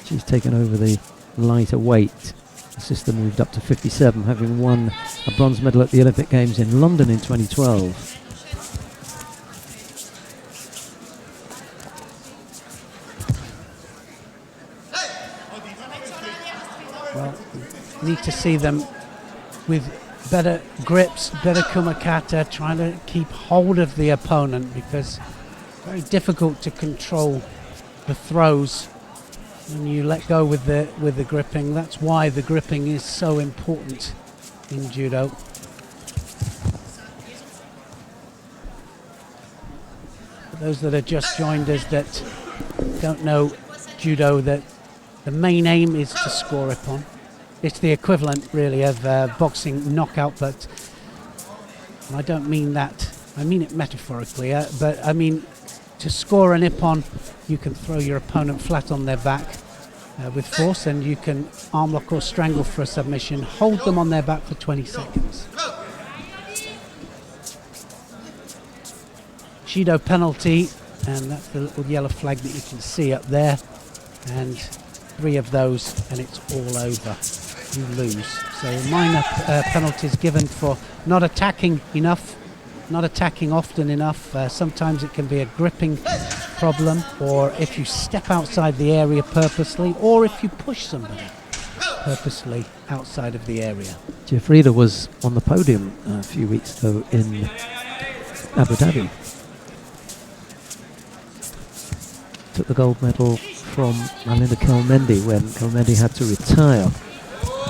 She's taken over the lighter weight. The sister moved up to 57, having won a bronze medal at the Olympic Games in London in 2012. Well, need to see them with better grips, better kumakata, trying to keep hold of the opponent, because it's very difficult to control the throws when you let go with the gripping. That's why the gripping is so important in judo. For those that are just joined us that don't know judo, that the main aim is to score ippon. It's the equivalent really of boxing knockout, but I don't mean that. I mean it metaphorically, but I mean to score an ippon, you can throw your opponent flat on their back with force, and you can arm lock or strangle for a submission, hold them on their back for 20 seconds. Judo penalty, and that's the little yellow flag that you can see up there, and 3 of those and it's all over. You lose. So minor penalties given for not attacking enough, not attacking often enough. Sometimes it can be a gripping problem, or if you step outside the area purposely, or if you push somebody purposely outside of the area. Giuffrida was on the podium a few weeks ago in Abu Dhabi. Took the gold medal from Melinda Kelmendi when Kelmendi had to retire.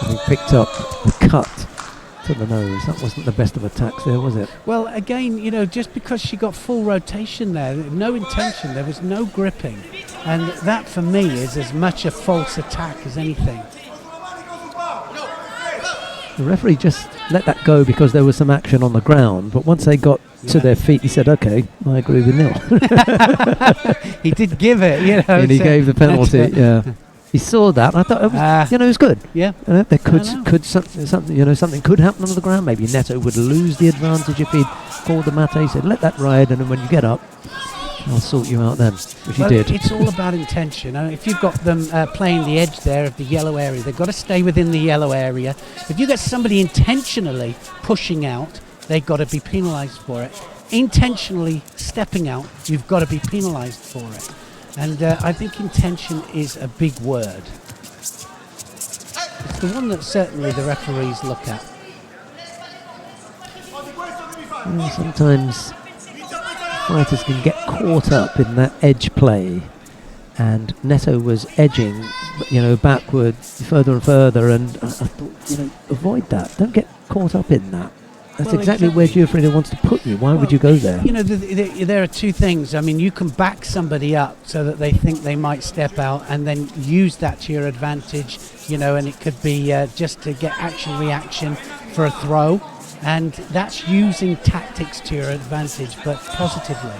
And he picked up the cut to the nose. That wasn't the best of attacks there, was it? Well, again, you know, just because she got full rotation there, no intention, there was no gripping. And that for me is as much a false attack as anything. The referee just let that go because there was some action on the ground, but once they got to their feet, he said, okay, I agree with Neil. He did give it, you know. And he gave the penalty, yeah. He saw that. I thought, it was, it was good. Yeah. There something could happen on the ground. Maybe Netto would lose the advantage if he'd called the mate. He said, let that ride, and then when you get up, I'll sort you out then, which Well, he did. it's all about intention. If you've got them playing the edge there of the yellow area, they've got to stay within the yellow area. If you get somebody intentionally pushing out, they've got to be penalised for it. Intentionally stepping out, you've got to be penalised for it. And I think intention is a big word. It's the one that certainly the referees look at. Well, sometimes fighters can get caught up in that edge play, and Neto was edging, backward, further and further, and I thought, avoid that. Don't get caught up in that. That's exactly where Giuffrida wants to put you. Why would you go there? There are two things. I mean, you can back somebody up so that they think they might step out, and then use that to your advantage, and it could be just to get action-reaction for a throw. And that's using tactics to your advantage, but positively.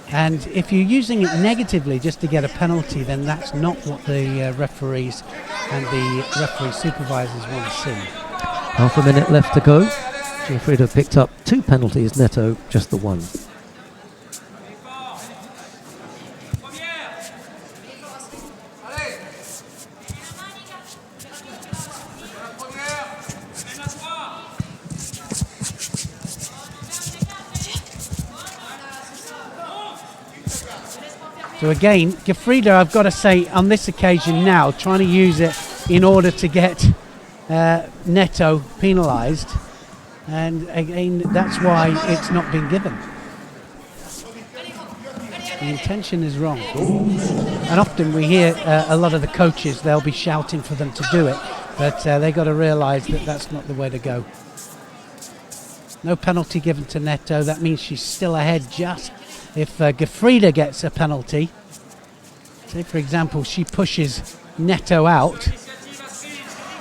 And if you're using it negatively just to get a penalty, then that's not what the referees and the referee supervisors want to see. Half a minute left to go. Giuffrida picked up 2 penalties, Neto just the 1. So again, Giuffrida, I've got to say, on this occasion now, trying to use it in order to get Neto penalised. And again, that's why it's not been given. The intention is wrong. And often we hear a lot of the coaches, they'll be shouting for them to do it, but they've got to realise that that's not the way to go. No penalty given to Neto. That means she's still ahead just. If Giuffrida gets a penalty, say for example she pushes Neto out,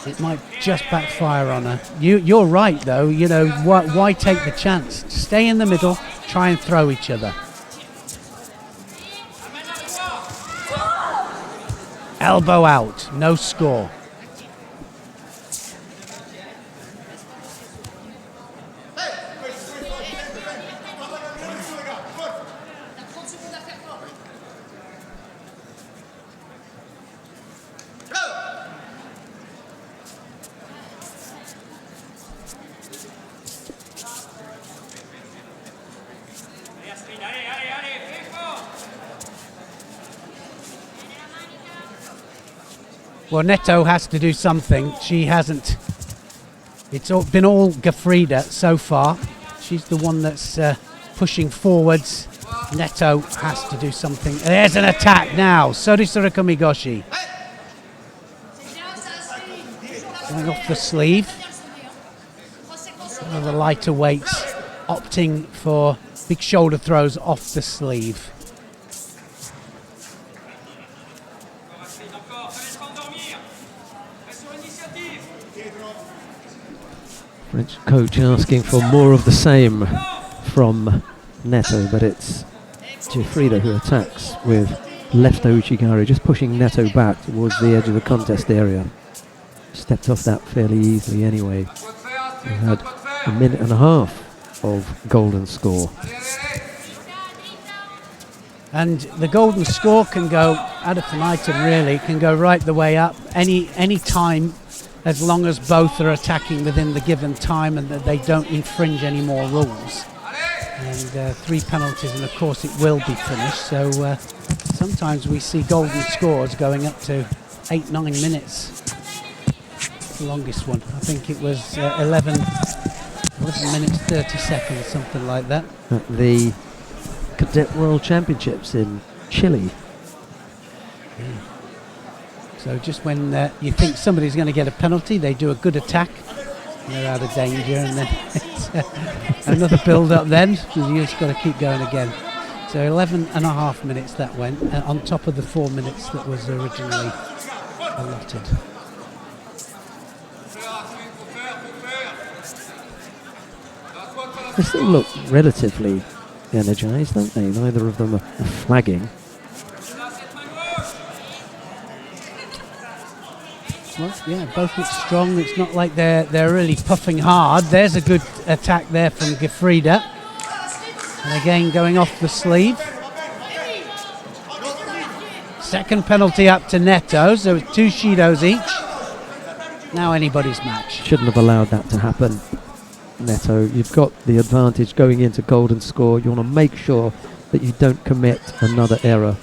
it might just backfire on her. You're right though, why take the chance? Stay in the middle, try and throw each other. Elbow out, no score. Well, Neto has to do something. She hasn't. It's been all Giuffrida so far. She's the one that's pushing forwards. Neto has to do something. There's an attack now. Sorisura Komigoshi. Going off the sleeve. One of the lighter weights opting for big shoulder throws off the sleeve. French coach asking for more of the same from Neto, but it's Giuffrida who attacks with left Ouchigari, just pushing Neto back towards the edge of the contest area. Stepped off that fairly easily anyway. We had a minute and a half of golden score. And the golden score can go ad infinitum, really, can go right the way up any time, as long as both are attacking within the given time and that they don't infringe any more rules. And 3 penalties, and of course it will be finished. So sometimes we see golden scores going up to 8-9 minutes. The longest one, I think it was 11 minutes 30 seconds, something like that. At the Cadet World Championships in Chile. Yeah. So just when you think somebody's going to get a penalty, they do a good attack, they're out of danger, and then it's another build-up then, you just got to keep going again. So 11 and a half minutes that went, on top of the 4 minutes that was originally allotted. They still look relatively energised, don't they? Neither of them are flagging. Well, yeah, both look strong. It's not like they're really puffing hard. There's a good attack there from Giuffrida. And again, going off the sleeve. Second penalty up to Neto, so it's 2 Shidos each. Now anybody's match. Shouldn't have allowed that to happen, Neto. You've got the advantage going into golden score. You want to make sure that you don't commit another error.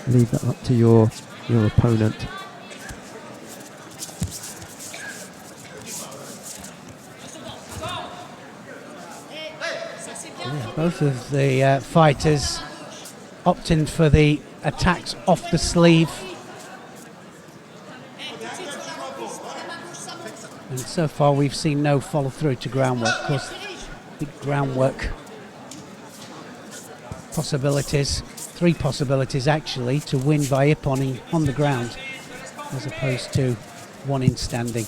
Leave that up to your opponent. Yeah, both of the fighters opting for the attacks off the sleeve. And so far we've seen no follow through to groundwork. Of course, the groundwork possibilities, 3 possibilities actually, to win by ipponing on the ground as opposed to 1 in standing.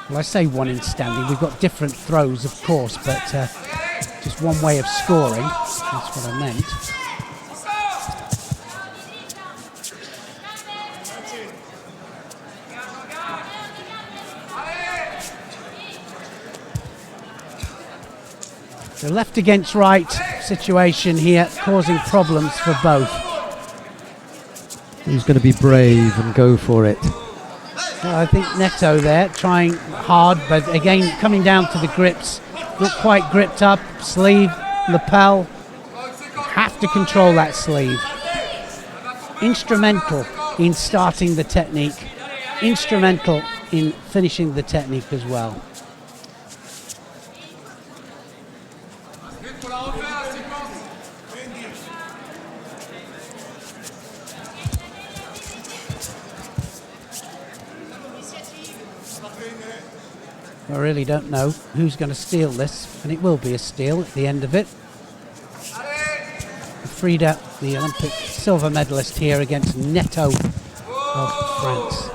Well, I say 1 in standing, we've got different throws of course, but just one way of scoring, that's what I meant. The left against right situation here causing problems for both. Who's going to be brave and go for it? Well, I think Neto there trying hard, but again coming down to the grips. Not quite gripped up, sleeve, lapel. Have to control that sleeve. Instrumental in starting the technique. Instrumental in finishing the technique as well. I really don't know who's going to steal this, and it will be a steal at the end of it. Frida, the Olympic silver medalist here against Neto of France.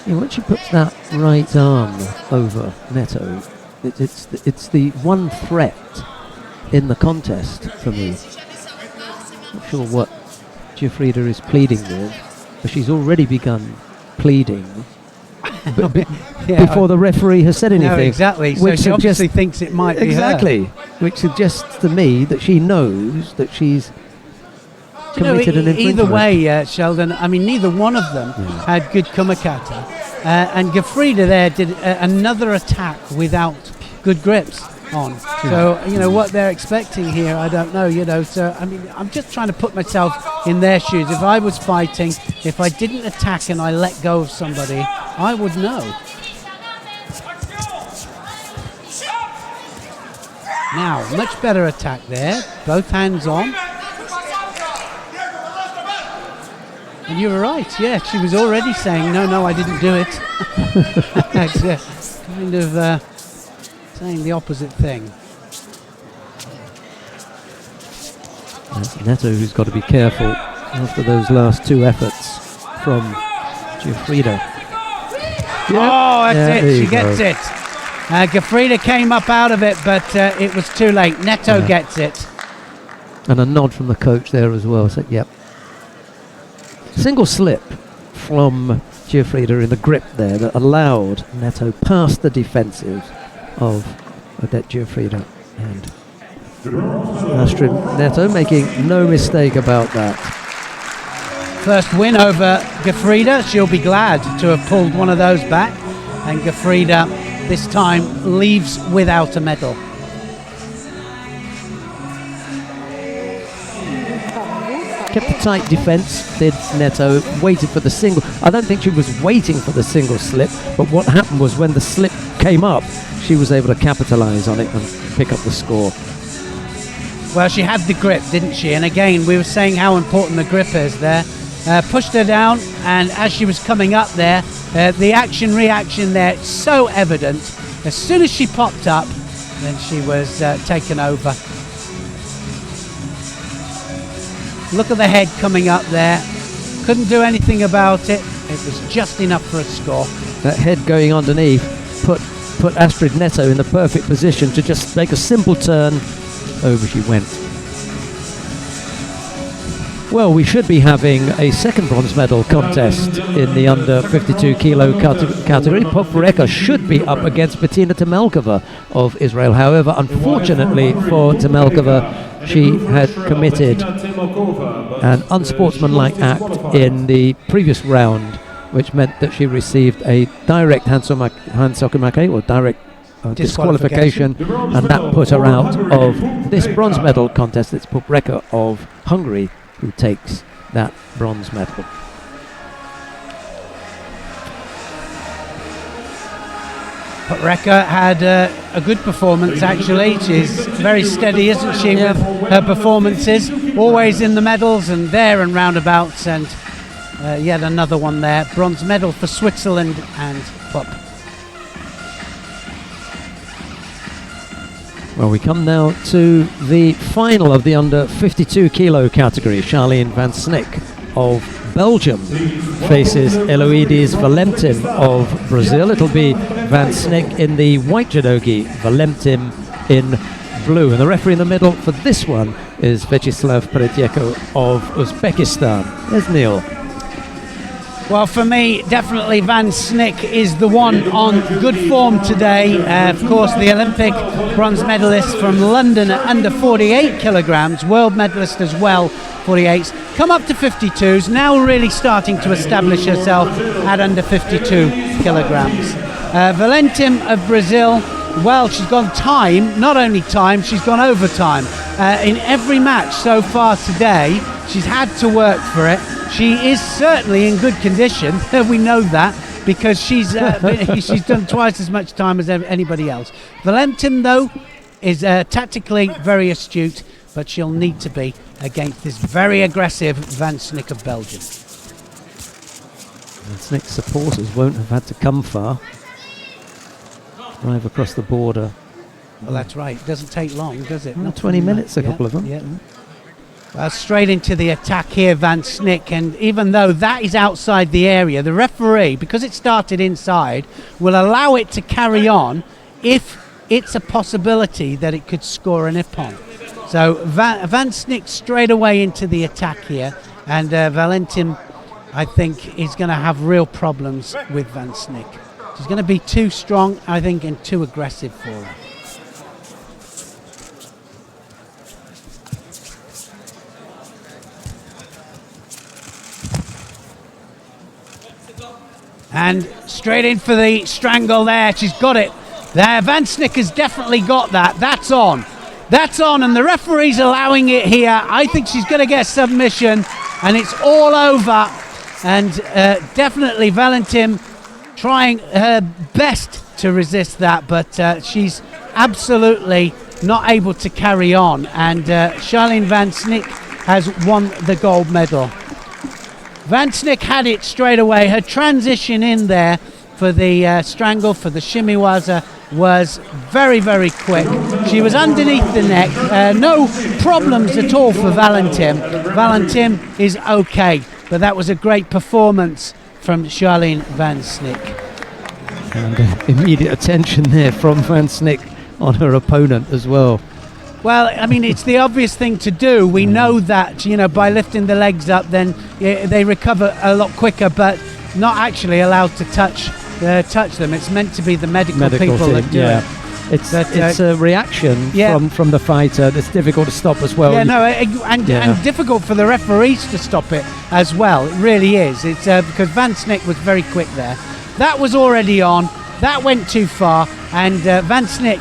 Yeah, when she puts that right arm over Neto, it's the one threat in the contest for me. Not sure what Giuffrida is pleading with, but she's already begun pleading before the referee has said anything. No, exactly. So she obviously thinks it might be exactly, her. Which suggests to me that she knows that she's committed an infringement. Either way, Sheldon, I mean, neither one of them had good kumikata. And Giuffrida there did another attack without good grips on. So, you know, what they're expecting here, I don't know, you know. So, I mean, I'm just trying to put myself in their shoes. If I was fighting, if I didn't attack and I let go of somebody, I would know. Now, much better attack there. Both hands on. And you were right, yeah, she was already saying, no, I didn't do it. Kind of saying the opposite thing. That's Neto who's got to be careful after those last 2 efforts from Giuffrida. Oh, that's it, she gets it. Giuffrida came up out of it, but it was too late. Neto gets it. And a nod from the coach there as well, so yep. Single slip from Giuffrida in the grip there that allowed Neto past the defensive of Odette Giuffrida. And Astrid Neto making no mistake about that. First win over Giuffrida. She'll be glad to have pulled one of those back. And Giuffrida this time leaves without a medal. Kept a tight defence, did Neto, waited for the single. I don't think she was waiting for the single slip, but what happened was when the slip came up, she was able to capitalise on it and pick up the score. Well, she had the grip, didn't she? And again, we were saying how important the grip is there. Pushed her down, and as she was coming up there, the action-reaction there, so evident. As soon as she popped up, then she was taken over. Look at the head coming up there. Couldn't do anything about it. It was just enough for a score. that head going underneath put Astrid Netto in the perfect position to just make a simple turn. Over she went. Well, we should be having a second bronze medal contest in the under 52 kilo category. Popreka should be up against Bettina Temelkova of Israel. However, unfortunately for Temelkova, she had committed an unsportsmanlike act in the previous round, which meant that she received a direct handsokimake or direct disqualification, and that put her out of this bronze medal contest. It's Popreka of Hungary who takes that bronze medal. Popreka had a good performance, actually. She's very steady, isn't she, with her performances? Always in the medals and there and roundabouts, and yet another one there. Bronze medal for Switzerland and Pop. Well, we come now to the final of the under 52 kilo category. Charlene van Snick of Belgium faces Eloides Valentim of Brazil. It'll be van Snick in the white judogi, Valentim in blue. And the referee in the middle for this one is Vyacheslav Peretyeko of Uzbekistan. There's Neil. Well, for me, definitely Van Snick is the one on good form today. Of course, the Olympic bronze medalist from London at under 48 kilograms, world medalist as well, 48s, come up to 52s, now really starting to establish herself at under 52 kilograms. Valentim of Brazil, well, she's gone time, not only time, she's gone overtime. In every match so far today, she's had to work for it. She is certainly in good condition. We know that because she's done twice as much time as anybody else. Valentim, though, is tactically very astute, but she'll need to be against this very aggressive Van Snick of Belgium. Van Snick's supporters won't have had to come far. Drive across the border. Well, that's right. It doesn't take long, does it? Well, 20 minutes, a couple of them. Yeah. Straight into the attack here, Van Snick, and even though that is outside the area, the referee, because it started inside, will allow it to carry on if it's a possibility that it could score an ippon. So Van Snick straight away into the attack here, and Valentim, I think, is going to have real problems with Van Snick. She's going to be too strong, I think, and too aggressive for her. And straight in for the strangle there. She's got it. There, Van Snick has definitely got that. That's on. That's on, and the referee's allowing it here. I think she's going to get a submission, and it's all over. And definitely Valentim trying her best to resist that, but she's absolutely not able to carry on. And Charlene Van Snick has won the gold medal. Van Snick had it straight away. Her transition in there for the strangle, for the shimiwaza, was very, very quick. She was underneath the neck. No problems at all for Valentim. Valentim is okay, but that was a great performance from Charlene Van Snick. And immediate attention there from Van Snick on her opponent as well. Well, I mean, it's the obvious thing to do. We know that, you know, by lifting the legs up, then they recover a lot quicker, but not actually allowed to touch them. It's meant to be the medical people team, that do it. It's a reaction from the fighter that's difficult to stop as well. And difficult for the referees to stop it as well. It really is. It's because Van Snick was very quick there. That was already on. That went too far, and Van Snick,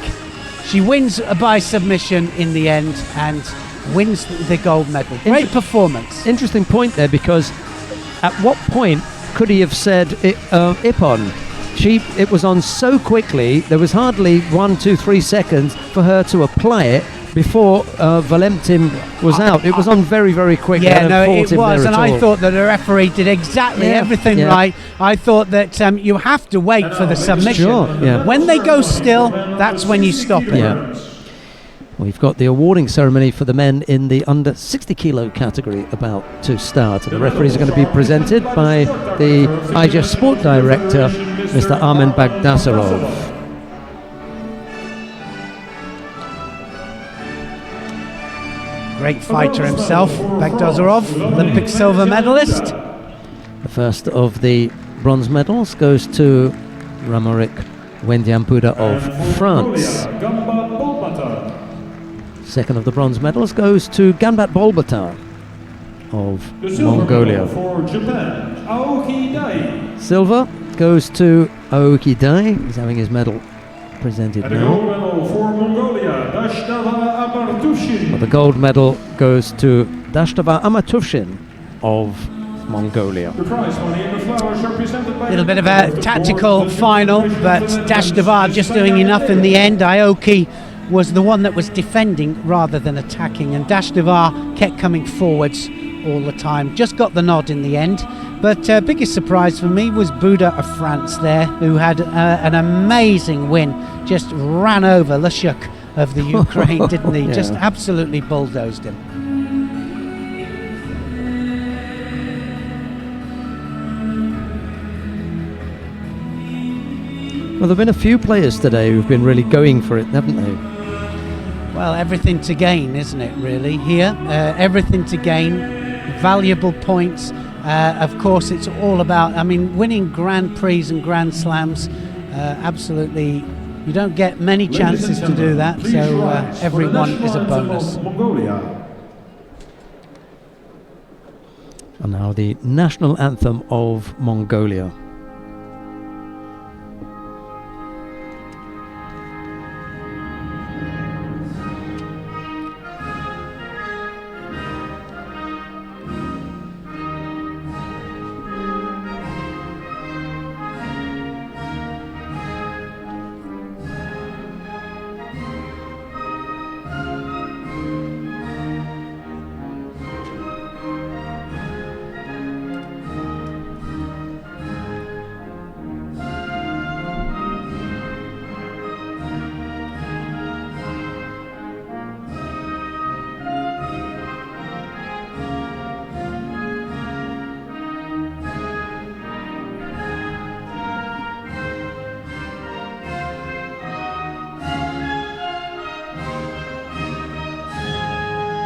she wins by submission in the end and wins the gold medal. Great performance. Interesting point there, because at what point could he have said ippon? It was on so quickly, there was hardly 1, 2, 3 seconds for her to apply it before Valentim was out. It was on very, very quick. Yeah, no, it was, and I thought that the referee did exactly everything right. I thought that you have to wait for the submission. Sure, When they go still, that's when you stop it. Yeah. We've got the awarding ceremony for the men in the under 60 kilo category about to start. And the referees are going to be presented by the IJF Sport Director, Mr. Armen Bagdasarov. Great fighter himself, Bagdasarov, Olympic silver medalist. The first of the bronze medals goes to Ramoric Wendiampuda of France. Second of the bronze medals goes to Ganbat Bolbata of Mongolia. For Japan, Aoki Dai. Silver goes to Aoki Dai. He's having his medal presented And the gold now. medal for Mongolia, Dashtava Amartuvshin. But the gold medal goes to Dashtava Amatuvshin of Mongolia. The prize money and the flowers are presented by... A little bit of a tactical final, but Dashtava just doing enough in the end. Aoki was the one that was defending rather than attacking, and Dashtava kept coming forwards all the time. Just got the nod in the end. But biggest surprise for me was Buda of France there, who had an amazing win. Just ran over Lashuk of the Ukraine, didn't he? Yeah. Just absolutely bulldozed him. Well, there have been a few players today who've been really going for it, haven't they? Well, everything to gain, isn't it, really? Here, everything to gain, valuable points. Of course, it's all about, I mean, winning Grand Prix and Grand Slams. Absolutely, you don't get many chances to do that, so every one is a bonus. Mongolia. And now the national anthem of Mongolia.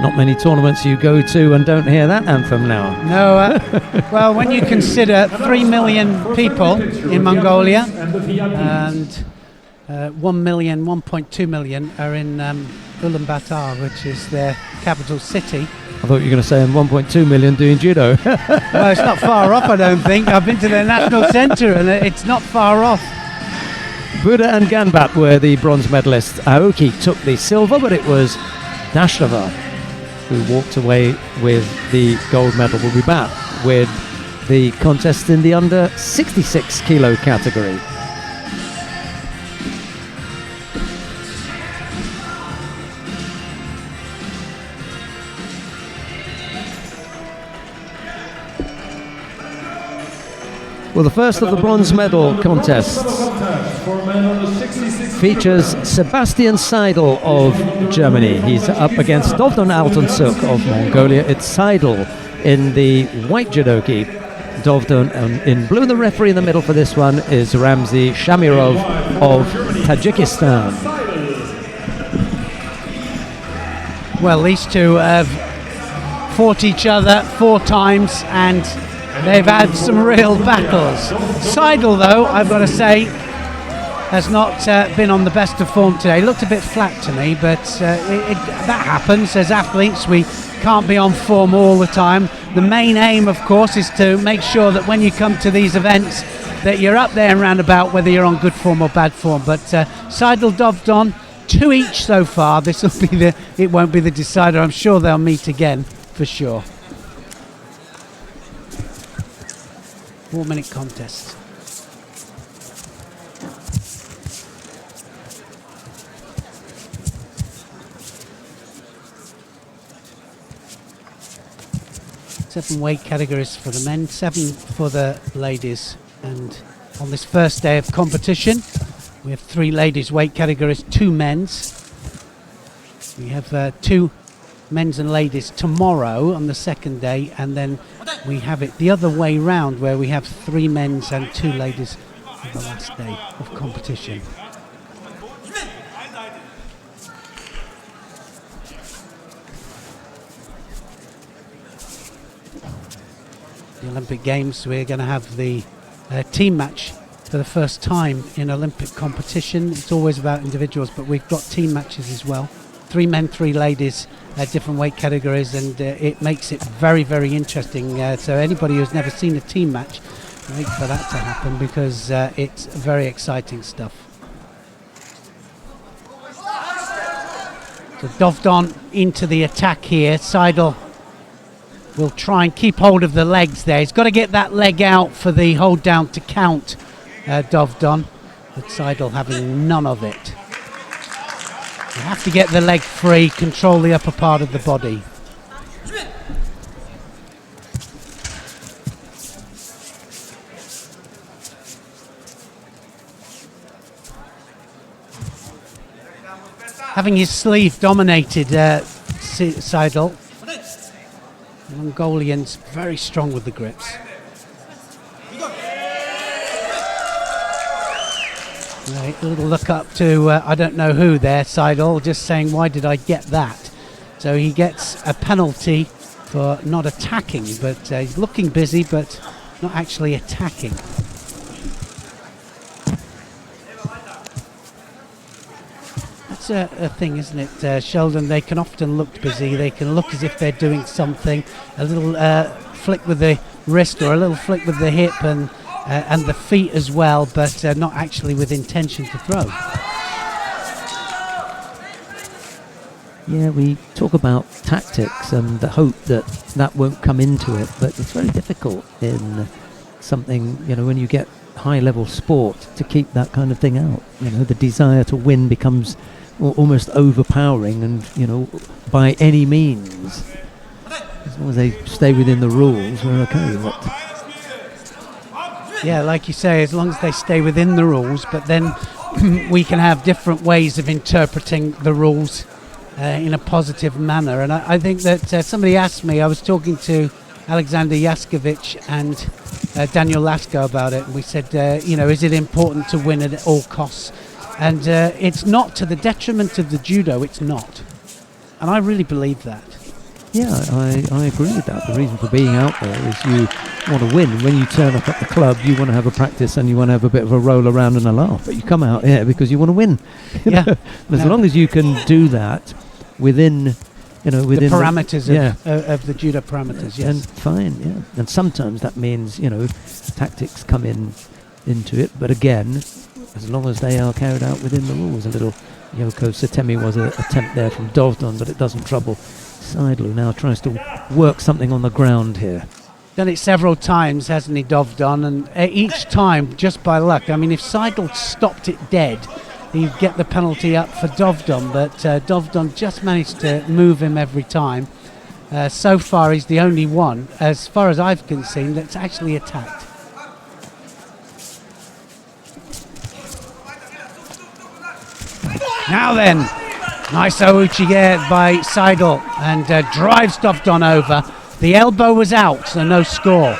Not many tournaments you go to and don't hear that anthem now. No, well, when you consider 3 million people in Mongolia and 1 million, 1.2 million are in Ulaanbaatar, which is their capital city. I thought you were going to say I'm 1.2 million doing judo. Well, it's not far off, I don't think. I've been to their national centre and it's not far off. Buda and Ganbat were the bronze medalists. Aoki took the silver, but it was Dashtava who walked away with the gold medal. We'll be back with the contest in the under 66 kilo category. Well, the first of the bronze medal contests features Sebastian Seidel of Germany. He's up against Dovdon Altansuk of Mongolia. It's Seidel in the white judogi, Dovdon in blue. The referee in the middle for this one is Ramzi Shamirov of Tajikistan. Well, these two have fought each other 4 times and they've had some real battles. Seidel, though, I've got to say, has not been on the best of form today. Looked a bit flat to me, but that happens as athletes. We can't be on form all the time. The main aim, of course, is to make sure that when you come to these events that you're up there and round about, whether you're on good form or bad form. But Seidel, Dovdon, 2 each so far. This will be it won't be the decider. I'm sure they'll meet again for sure. 4-minute contest. Seven weight categories for the men, 7 for the ladies. And on this first day of competition, we have 3 ladies weight categories, 2 men's. We have 2 men's and ladies tomorrow on the second day, and then we have it the other way round where we have 3 men's and 2 ladies on the last day of competition. The Olympic Games, we're going to have the team match for the first time in Olympic competition. It's always about individuals, but we've got team matches as well. 3 men, 3 ladies, different weight categories, and it makes it very, very interesting. So anybody who's never seen a team match, wait for that to happen, because it's very exciting stuff. So Dovdon into the attack here. Seidel will try and keep hold of the legs there. He's got to get that leg out for the hold down to count, Dovdon, but Seidel having none of it. You have to get the leg free, control the upper part of the body. Having his sleeve dominated, Seidel. The Mongolian's very strong with the grips. A little look up to, I don't know who there, Seidel, just saying, why did I get that? So he gets a penalty for not attacking, but he's looking busy, but not actually attacking. That's a thing, isn't it, Sheldon? They can often look busy. They can look as if they're doing something. A little flick with the wrist or a little flick with the hip and the feet as well, but not actually with intention to throw. Yeah, we talk about tactics and the hope that that won't come into it, but it's very difficult in something, when you get high-level sport, to keep that kind of thing out. The desire to win becomes almost overpowering, and, by any means, as long as they stay within the rules, we're okay with it. Yeah, like you say, as long as they stay within the rules, but then we can have different ways of interpreting the rules in a positive manner. And I think that somebody asked me, I was talking to Alexander Yaskovic and Daniel Lasko about it, and we said, is it important to win at all costs? And it's not to the detriment of the judo, it's not. And I really believe that. Yeah, I agree with that. The reason for being out there is you want to win. When you turn up at the club, you want to have a practice and you want to have a bit of a roll around and a laugh. But you come out here because you want to win. Yeah. As long as you can do that within the parameters of the judo parameters, yes. And fine, yeah. And sometimes that means, tactics come into it. But again, as long as they are carried out within the rules. A little Yoko Satemi was an attempt there from Dovdon, but it doesn't trouble Seidel, who now tries to work something on the ground here. Done it several times, hasn't he, Dovdon? And each time, just by luck. I mean, if Seidel stopped it dead, he'd get the penalty up for Dovdon, but Dovdon just managed to move him every time. So far, he's the only one, as far as I've seen, that's actually attacked. Now then, nice ouchi by Seidel, and drives Dovdon over. The elbow was out, so no score.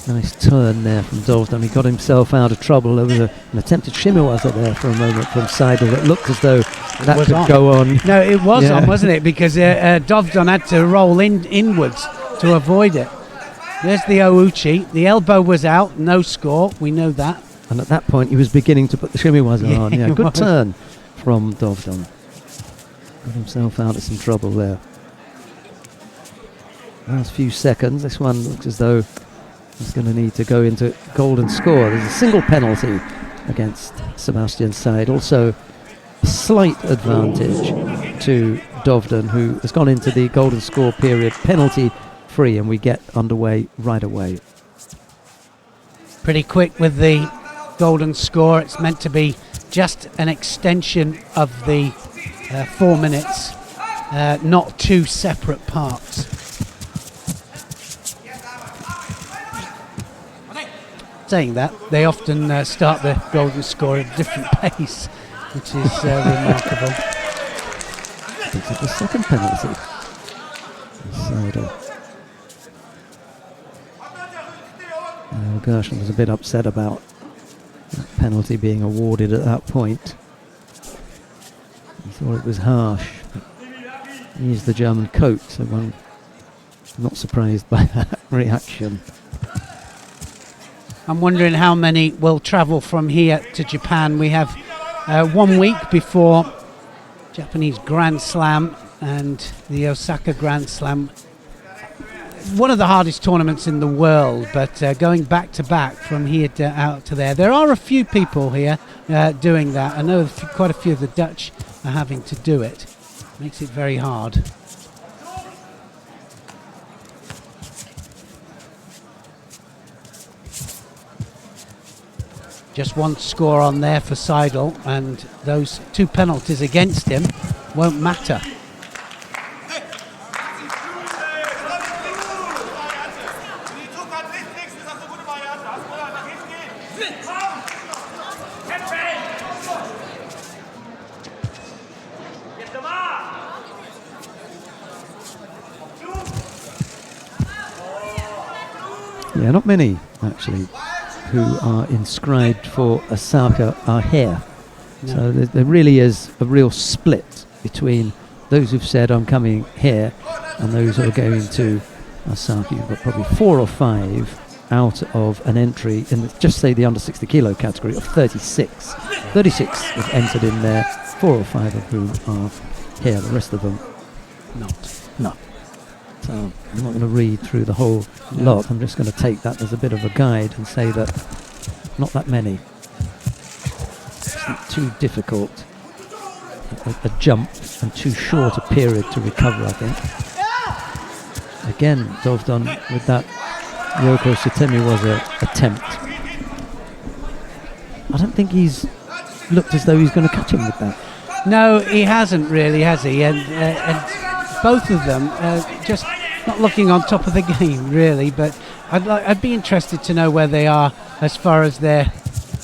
Nice turn there from Dovdon. He got himself out of trouble. There was an attempted shimiwaza there for a moment from Seidel that looked as though that could go on. No, it was on, wasn't it? Because Dovdon had to roll inwards to avoid it. There's the ouchi. The elbow was out, no score. We know that. And at that point, he was beginning to put the shimiwaza on. Yeah, good turn from Dovdon. Got himself out of some trouble there. Last few seconds. This one looks as though he's going to need to go into golden score. There's a single penalty against Sebastian Seidel, so a slight advantage to Dovdon, who has gone into the golden score period penalty free, and we get underway right away. Pretty quick with the golden score. It's meant to be just an extension of the 4 minutes, not 2 separate parts. Saying that, they often start the golden score at a different pace. which is remarkable. Picks up the second penalty. Seidel. Gershon was a bit upset about that penalty being awarded at that point. He thought it was harsh. But he's the German coach, so one not surprised by that reaction. I'm wondering how many will travel from here to Japan. We have 1 week before Japanese Grand Slam and the Osaka Grand Slam. One of the hardest tournaments in the world, but going back to back from here out to there. There are a few people here doing that. I know quite a few of the Dutch are having to do it. Makes it very hard. Just one score on there for Seidel, and those 2 penalties against him won't matter. Yeah, not many actually who are inscribed for Osaka are here. No. So there really is a real split between those who've said I'm coming here and those who are going to Osaka. You've got probably 4 or 5 out of an entry in just say the under 60 kilo category of 36. 36 have entered in there, 4 or 5 of whom are here, the rest of them not. So I'm not going to read through the whole lot. I'm just going to take that as a bit of a guide and say that not that many. It's not too difficult a jump and too short a period to recover, I think. Again, Dovdon with that Yoko Sutemiwaza attempt. I don't think he's looked as though he's going to catch him with that. No, he hasn't really, has he? And both of them just not looking on top of the game, really. But I'd be interested to know where they are as far as their...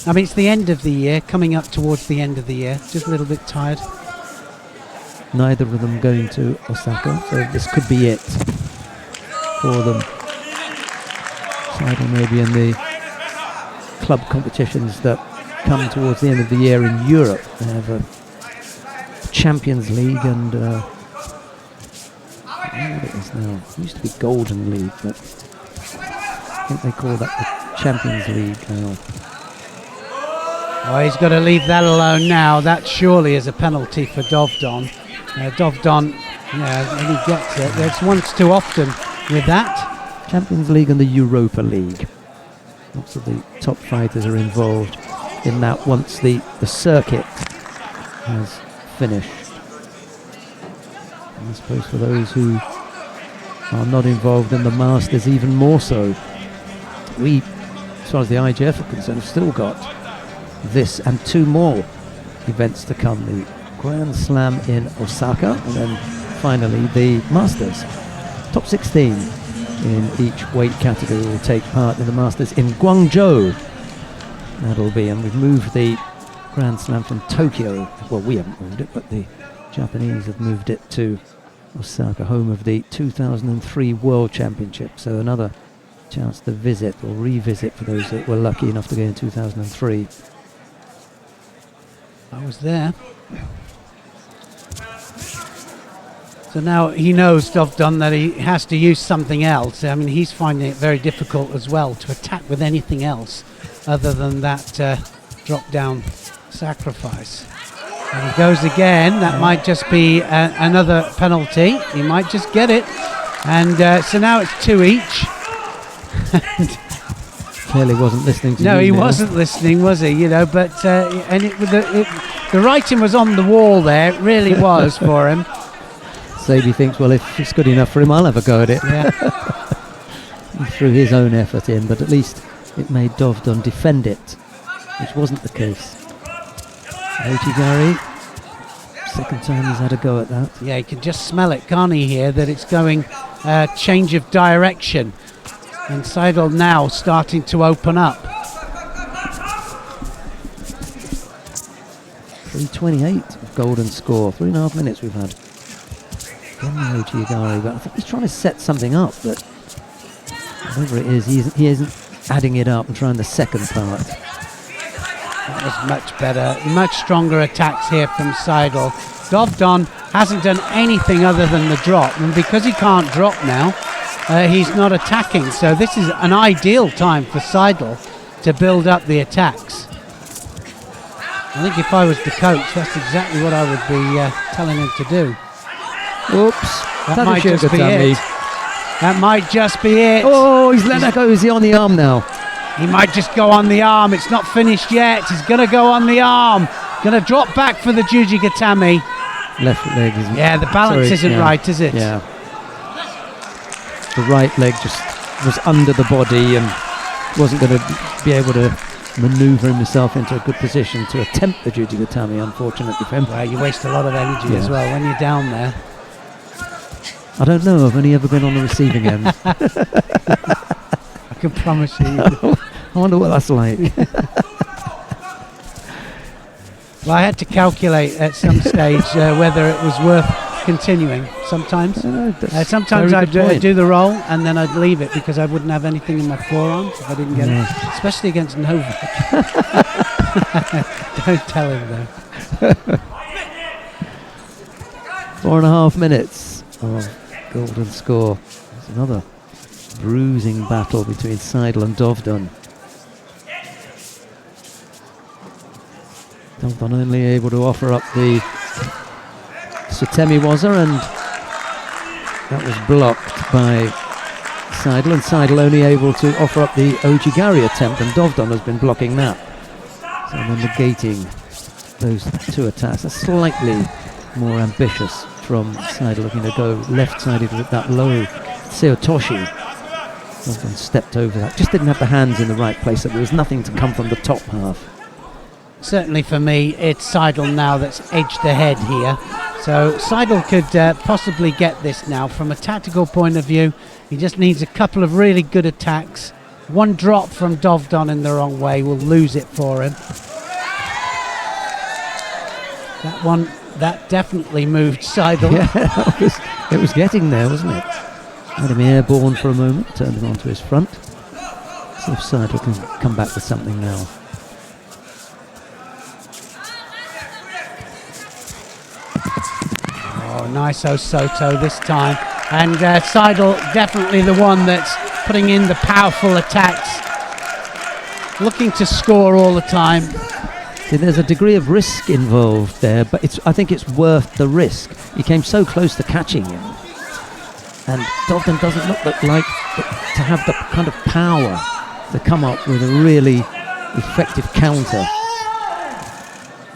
I mean, it's the end of the year, coming up towards the end of the year. Just a little bit tired. Neither of them going to Osaka, so this could be it for them. Seidel maybe in the club competitions that come towards the end of the year in Europe. They have a Champions League and I don't know what it is now. It used to be Golden League, but I think they call that the Champions League now. Oh, he's got to leave that alone now. That surely is a penalty for Dovdon. Dovdon, yeah, and he gets it. There's once too often with that. Champions League and the Europa League. Lots of the top fighters are involved in that once the circuit has finished. And I suppose for those who are not involved in the Masters, even more so. We, as far as the IGF are concerned, have still got this and 2 more events to come. The Grand Slam in Osaka and then finally the Masters. Top 16 in each weight category will take part in the Masters in Guangzhou. That'll be, and we've moved the Grand Slam from Tokyo. Well, we haven't moved it, but the Japanese have moved it to Osaka, home of the 2003 World Championship. So another chance to visit or revisit for those that were lucky enough to go in 2003. I was there. So now he knows, Dovdon, that he has to use something else. I mean, he's finding it very difficult as well to attack with anything else other than that drop-down sacrifice. And he goes again. That might just be another penalty. He might just get it. And so now it's 2 each. Clearly wasn't listening to you. No, he wasn't listening, was he? You know, but and the writing was on the wall there. It really was for him. Sadie thinks, well, if it's good enough for him, I'll have a go at it. Yeah. He threw his own effort in, but at least it made Dovdon defend it, which wasn't the case. Ochigari, second time he's had a go at that. Yeah, you can just smell it, can't he, here, that it's going change of direction. And Seidel now starting to open up. 3:28 golden score. 3.5 minutes we've had. Again, Ojiigari, but I think he's trying to set something up, but whatever it is, he isn't adding it up and trying the second part. That was much better, much stronger attacks here from Seidel. Dovdon hasn't done anything other than the drop, and because he can't drop now, he's not attacking. So this is an ideal time for Seidel to build up the attacks. I think if I was the coach, that's exactly what I would be telling him to do. Oops. That might just be it. That might just be it. Oh, he's let that go. Is he on the arm now? He might just go on the arm. It's not finished yet. He's going to go on the arm. Going to drop back for the Jujigatame. Left leg is... Yeah, the balance isn't right, is it? Yeah. The right leg just was under the body and wasn't going to be able to manoeuvre himself into a good position to attempt the Jujigatame, unfortunately for him. Well, you waste a lot of energy as well when you're down there. I don't know. I've only ever been on the receiving end. I can promise you. I wonder what that's like. Well, I had to calculate at some stage whether it was worth continuing. Sometimes I'd do the roll and then I'd leave it because I wouldn't have anything in my forearms if I didn't get it, especially against Novak. Don't tell him though. 4.5 minutes of golden score. There's another bruising battle between Seidel and Dovdon. Dovdon only able to offer up the Sutemi Waza, and that was blocked by Seidel, and Seidel only able to offer up the Ojigari attempt, and Dovdon has been blocking that. So they're negating those two attacks. That's slightly more ambitious from Seidel, looking to go left-sided with that low Seotoshi. Dovdon stepped over that, just didn't have the hands in the right place, so there was nothing to come from the top half. Certainly for me, it's Seidel now that's edged ahead here. So Seidel could possibly get this now. From a tactical point of view, he just needs a couple of really good attacks. One drop from Dovdon in the wrong way will lose it for him. That definitely moved Seidel. Yeah, it was getting there, wasn't it? Had him airborne for a moment, turned him onto his front. See if Seidel can come back with something now. Oh, nice Osoto this time. And Seidel definitely the one that's putting in the powerful attacks. Looking to score all the time. See, there's a degree of risk involved there, but I think it's worth the risk. He came so close to catching him. And Dovdon doesn't look like to have the kind of power to come up with a really effective counter.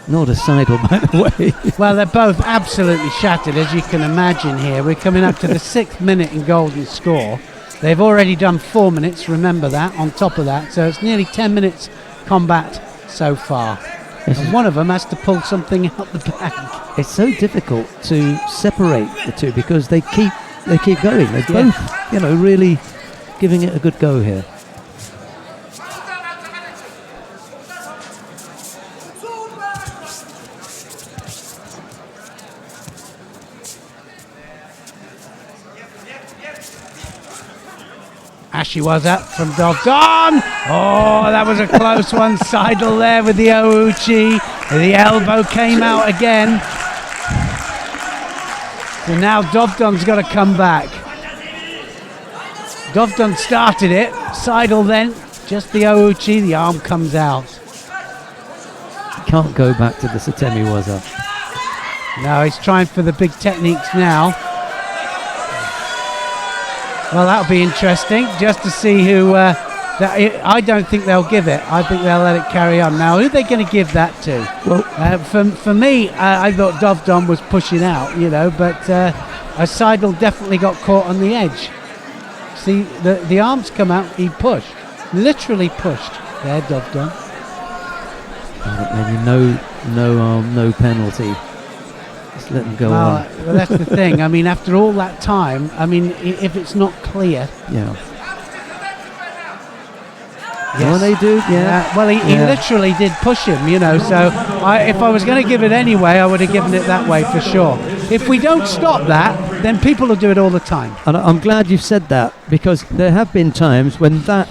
Nor does Seidel, by the way. Well, they're both absolutely shattered, as you can imagine here. We're coming up to the 6th minute in golden score. They've already done 4 minutes, remember that, on top of that. So it's nearly 10 minutes combat so far. And one of them has to pull something out the bag. It's so difficult to separate the two because they keep going. They're both, really giving it a good go here. Ashiwaza from Dovdon. Oh, that was a close one. Seidel there with the Ouchi. The elbow came out again. So now Dovdon's got to come back. Dovdon started it. Seidel then, just the Ouchi. The arm comes out. Can't go back to the Sutemi Waza. No, he's trying for the big techniques now. Well, that'll be interesting, just to see who... I don't think they'll give it. I think they'll let it carry on. Now, who are they going to give that to? Well, for me, I thought Dovdon was pushing out, but Seidel definitely got caught on the edge. See, the arms come out, he pushed. Literally pushed. There, Dovdon. Maybe no arm, no penalty. Just let them go on. Well, that's the thing. I mean, after all that time, if it's not clear... Yeah. Yes. Oh, they do, yeah. Well, he literally did push him, you know, so if I was going to give it anyway, I would have given it that way for sure. If we don't stop that, then people will do it all the time. And I'm glad you've said that, because there have been times when that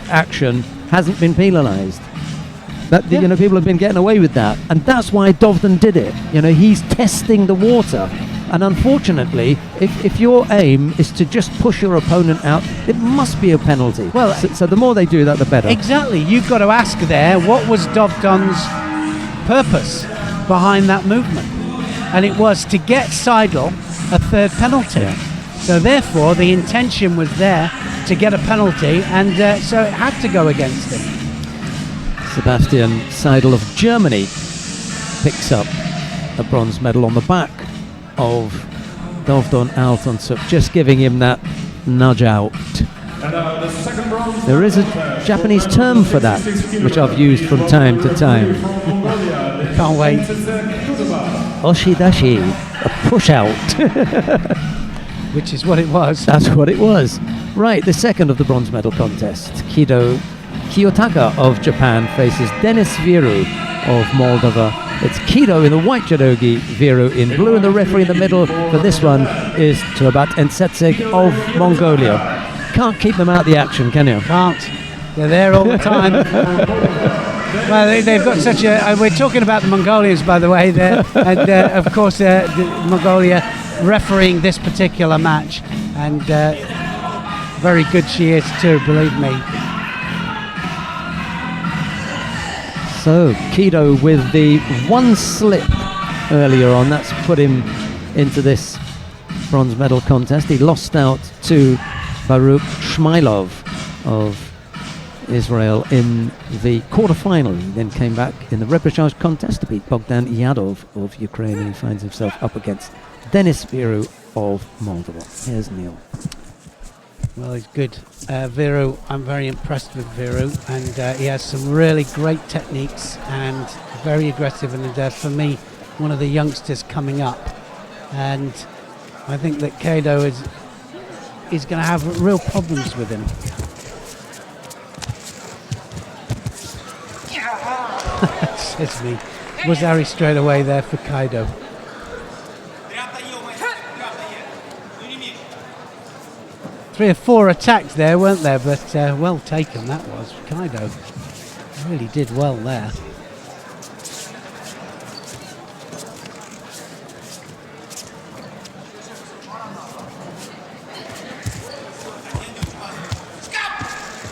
action hasn't been penalised. That you know, people have been getting away with that, and that's why Dovden did it. You know, he's testing the water, and unfortunately, if your aim is to just push your opponent out, it must be a penalty. Well, so the more they do that, the better. Exactly. You've got to ask there, what was Dovden's purpose behind that movement? And it was to get Seidel a third penalty. Yeah. So therefore, the intention was there to get a penalty, and so it had to go against him. Sebastian Seidel of Germany picks up a bronze medal on the back of Dovden Altonsuk, just giving him that nudge out. There is a Japanese term for that, which I've used from time to time. Can't wait. Oshidashi, a push out. Which is what it was. That's what it was. Right, the second of the bronze medal contest. Kido Kiyotaka of Japan faces Denis Viru of Moldova. It's Kido in the white judogi, Viru in blue, and the referee in the middle for this one is Turbat Ensetseg of Mongolia. Can't keep them out of the action, can you? Can't. They're there all the time. Well, they've got such a... we're talking about the Mongolians, by the way, there, and of course Mongolia refereeing this particular match, and very good she is too, believe me. So Kido with the one slip earlier on, that's put him into this bronze medal contest. He lost out to Baruch Shmailov of Israel in the quarter-final. He then came back in the repechage contest to beat Bogdan Yadov of Ukraine, and he finds himself up against Denis Viru of Moldova. Here's Neil. Well, he's good. Viru, I'm very impressed with Viru, and he has some really great techniques and very aggressive, and for me, one of the youngsters coming up. And I think that Kido is going to have real problems with him. Says me. Was Harry straight away there for Kido? 3 or 4 attacks there, weren't there? But well taken that was. Kido really did well there.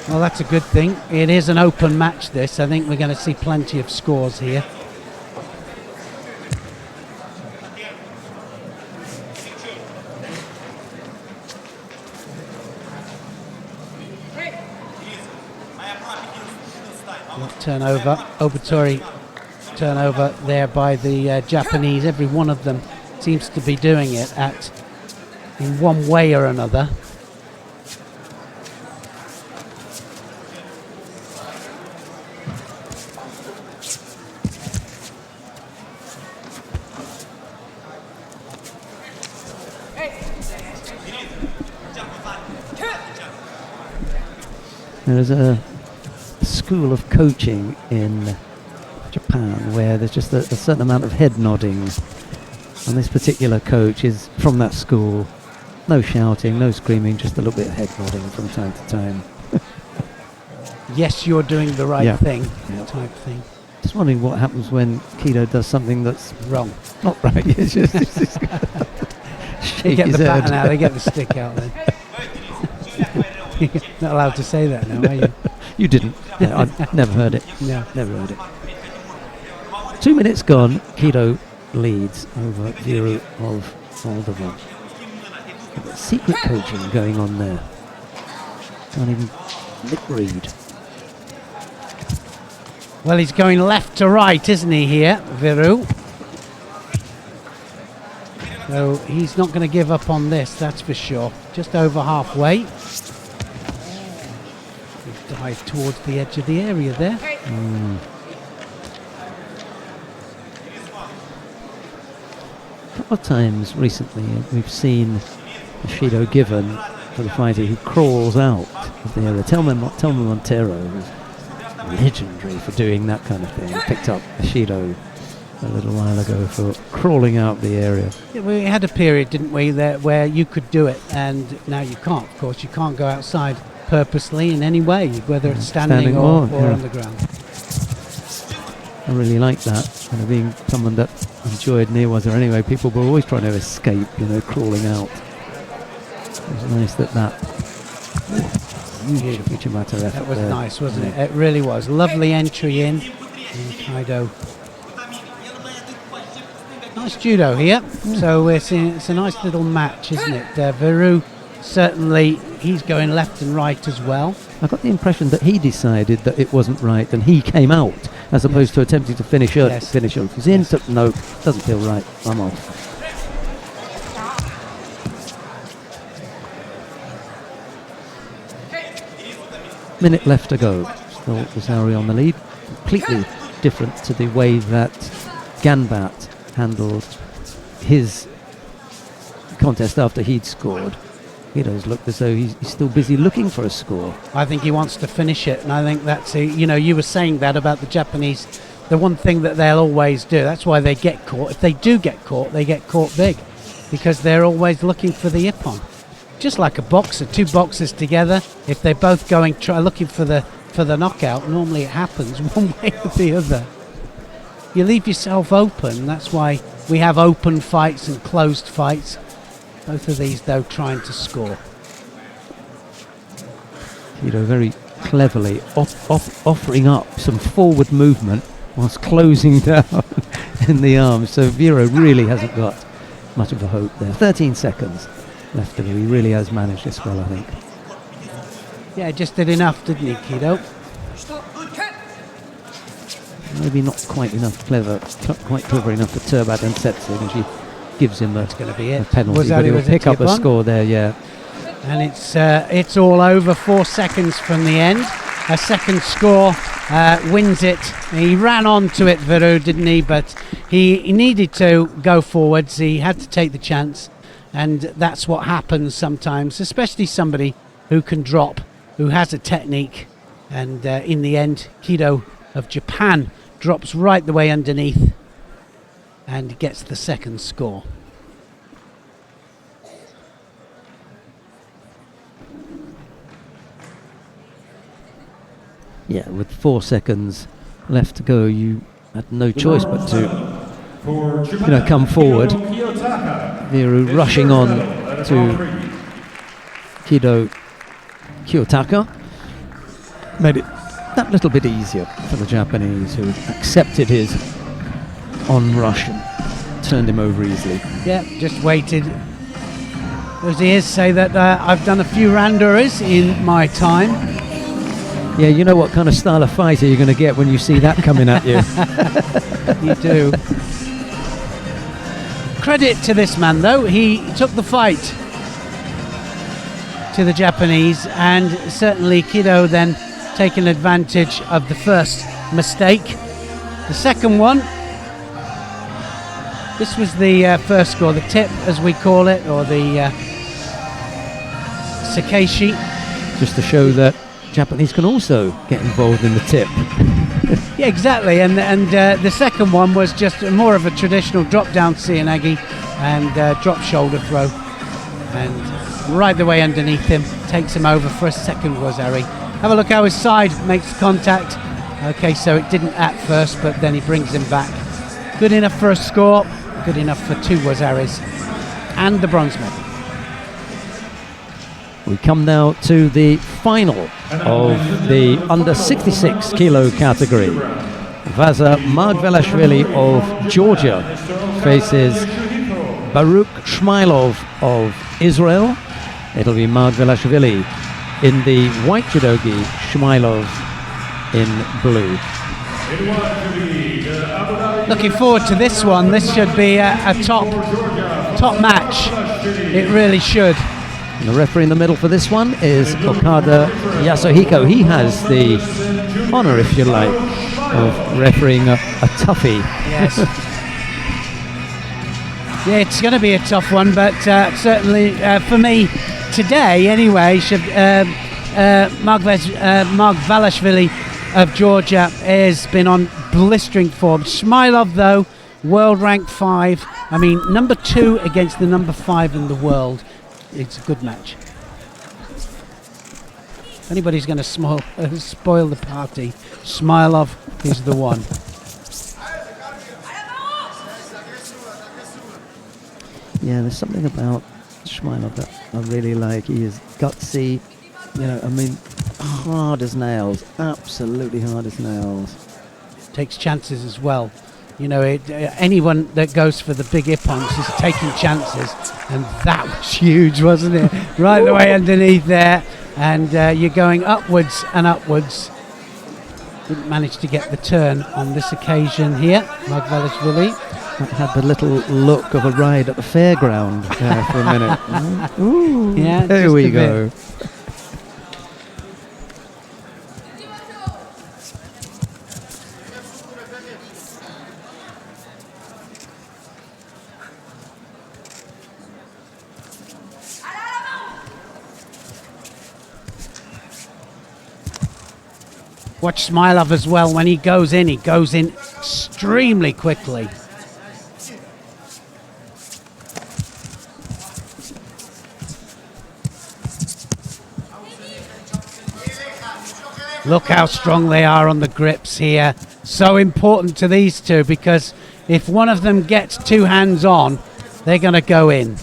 Well, that's a good thing. It is an open match, this. I think we're going to see plenty of scores here. Turnover, obituary turnover there by the Japanese. Every one of them seems to be doing it in one way or another. There is a school of coaching in Japan where there's just a certain amount of head nodding, and this particular coach is from that school. No shouting, no screaming, just a little bit of head nodding from time to time. Yes, you're doing the right thing, type thing. Just wondering what happens when Kido does something that's wrong. Not right. It's just they get the baton out, they get the stick out then. You're not allowed to say that now, are you? You didn't. Yeah, I never heard it. No. Never heard it. 2 minutes gone. Kido leads over Viru of Moldova. Secret coaching going on there. Can't even lip read. Well, he's going left to right, isn't he, here, Viru? So he's not going to give up on this, that's for sure. Just over halfway. Dive towards the edge of the area there. A couple of times recently we've seen Shido given for the fighter who crawls out of the area. Telma Montero was legendary for doing that kind of thing. Picked up Bushido a little while ago for crawling out of the area. Yeah, we had a period, didn't we, there where you could do it, and now you can't. Of course, you can't go outside purposely in any way, whether it's standing or on the ground. I really like that, and being someone that enjoyed Newaza anyway, people were always trying to escape, crawling out. It was nice that huge Fuchimata effort. That was there. nice, wasn't it? It really was. Lovely entry in. And Kaido. Nice judo here. So it's a nice little match, isn't it? Veru, certainly, he's going left and right as well. I got the impression that he decided that it wasn't right and he came out as opposed to attempting to finish it. He's in, took no, doesn't feel right, I'm off. Minute left to go. Still Osari on the lead. Completely different to the way that Ganbat handled his contest after he'd scored. Kido's looked as though he's still busy looking for a score. I think he wants to finish it, and I think that's you were saying that about the Japanese. The one thing that they'll always do, that's why they get caught. If they do get caught, they get caught big, because they're always looking for the ippon. Just like a boxer, two boxers together, if they're both looking for the knockout, normally it happens one way or the other. You leave yourself open. That's why we have open fights and closed fights. Both of these, though, trying to score. Kido very cleverly offering up some forward movement whilst closing down in the arms. So Vero really hasn't got much of a hope there. 13 seconds left to go. He really has managed this well, I think. Yeah, just did enough, didn't he, Kido? Maybe not quite clever enough for Turbat and Setsu, and she gives him a penalty, but he'll pick up a score there, yeah. And it's all over, 4 seconds from the end. A second score wins it. He ran on to it, Veru, didn't he? But he needed to go forwards. He had to take the chance, and that's what happens sometimes, especially somebody who can drop, who has a technique. And in the end, Kido of Japan drops right the way underneath and gets the second score. Yeah, with 4 seconds left to go, you had no choice but to come forward. Veru rushing on to Kido Kiyotaka made it that little bit easier for the Japanese, who accepted his on-rush and turned him over easily. Yeah, just waited. Those ears say that I've done a few randoris in my time. Yeah, you know what kind of style of fighter you're going to get when you see that coming at you. You do. Credit to this man, though. He took the fight to the Japanese, and certainly Kido then taking advantage of the first mistake. The second one, this was the first score, the tip as we call it, or the Sakeshi. Just to show that Japanese can also get involved in the tip. Yeah, exactly, and the second one was just more of a traditional drop down Seoinage and drop shoulder throw, and right the way underneath him, takes him over for a second Wazari. Have a look how his side makes contact. Okay, so it didn't at first, but then he brings him back. Good enough for a score, good enough for 2 Wazaris and the bronze medal. We come now to the final of the under 66 kilo category. Vaza Margvelashvili of Georgia faces Baruch Shmailov of Israel. It'll be Margvelashvili in the white judogi, Shmailov in blue. Looking forward to this one. This should be a top match. It really should. And the referee in the middle for this one is Okada Yasuhiko. He has the honor, if you like, of refereeing a toughie. Yes. Yeah, it's going to be a tough one, but certainly for me, today, anyway, Margvelashvili of Georgia has been on blistering form. Smilov, though, world rank 5. I mean, number 2 against the number 5 in the world. It's a good match. If anybody's going to spoil the party, Smilov is the one. Yeah, there's something about Smilov that I really like. He is gutsy, I mean, hard as nails, absolutely hard as nails. Takes chances as well. Anyone that goes for the big ippons is taking chances, and that was huge, wasn't it? Right the way underneath there, and you're going upwards and upwards. Didn't manage to get the turn on this occasion here, Margvelashvili. That had the little look of a ride at the fairground for a minute. Ooh, yeah, there we go. Watch Smilov as well. When he goes in extremely quickly. Look how strong they are on the grips here. So important to these two, because if one of them gets 2 hands on, they're going to go in.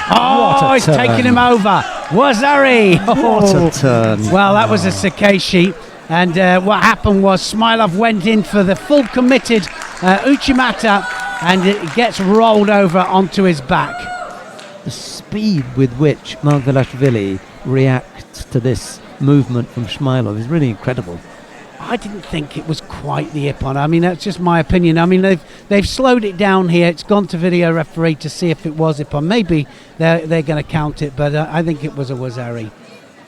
Oh, he's taking him over. Wazari. What a turn. Well, that was a Sakeshi. And what happened was Smilov went in for the full committed Uchimata, and it gets rolled over onto his back. The speed with which Margvelashvili reacts to this movement from Smilov is really incredible. I didn't think it was quite the ippon. I mean, that's just my opinion. I mean, they've slowed it down here. It's gone to video referee to see if it was ippon. Maybe they're going to count it, but I think it was a Wazari.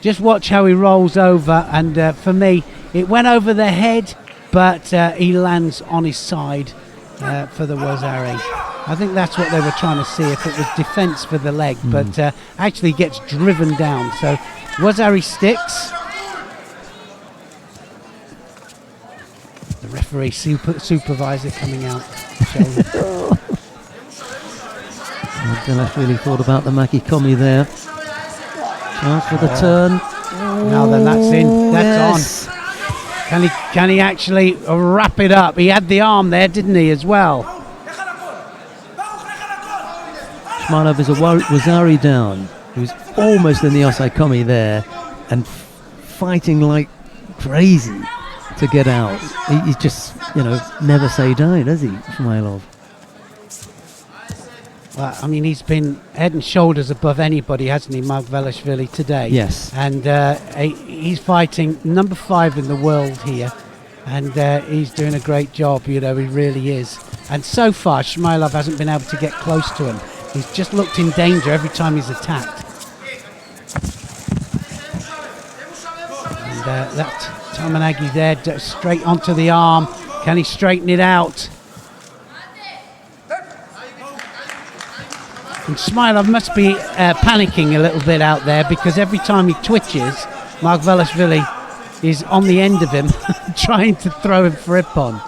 Just watch how he rolls over, and for me, it went over the head, but he lands on his side for the Wazari. I think that's what they were trying to see, if it was defence for the leg, but actually gets driven down. So Wazari sticks. The referee supervisor coming out. Margvelashvili really thought about the makikomi there. Chance for the turn. Now then, that's in. That's yes. on. Can he actually wrap it up? He had the arm there, didn't he, as well? Smilov is a Wazari down. He was almost in the osaikomi there, and fighting like crazy to get out. He just, never say die, does he, Smilov? Well, I mean, he's been head and shoulders above anybody, hasn't he, Margvelashvili, today? Yes. And he's fighting number 5 in the world here, and he's doing a great job, he really is. And so far, Smilov hasn't been able to get close to him. He's just looked in danger every time he's attacked. And that Tamanagi there, straight onto the arm. Can he straighten it out? And Smilov must be panicking a little bit out there, because every time he twitches, Margvelashvili is on the end of him, trying to throw him for ippon.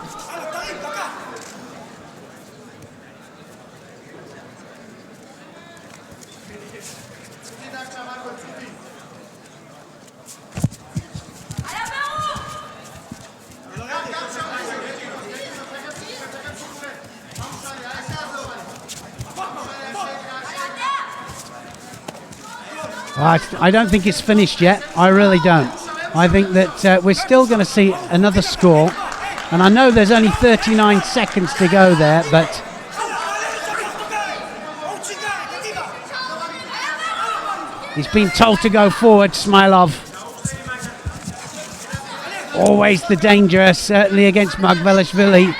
I don't think it's finished yet. I really don't. I think that we're still going to see another score. And I know there's only 39 seconds to go there, but he's been told to go forward, Smilov. Always the danger, certainly against Margvelashvili.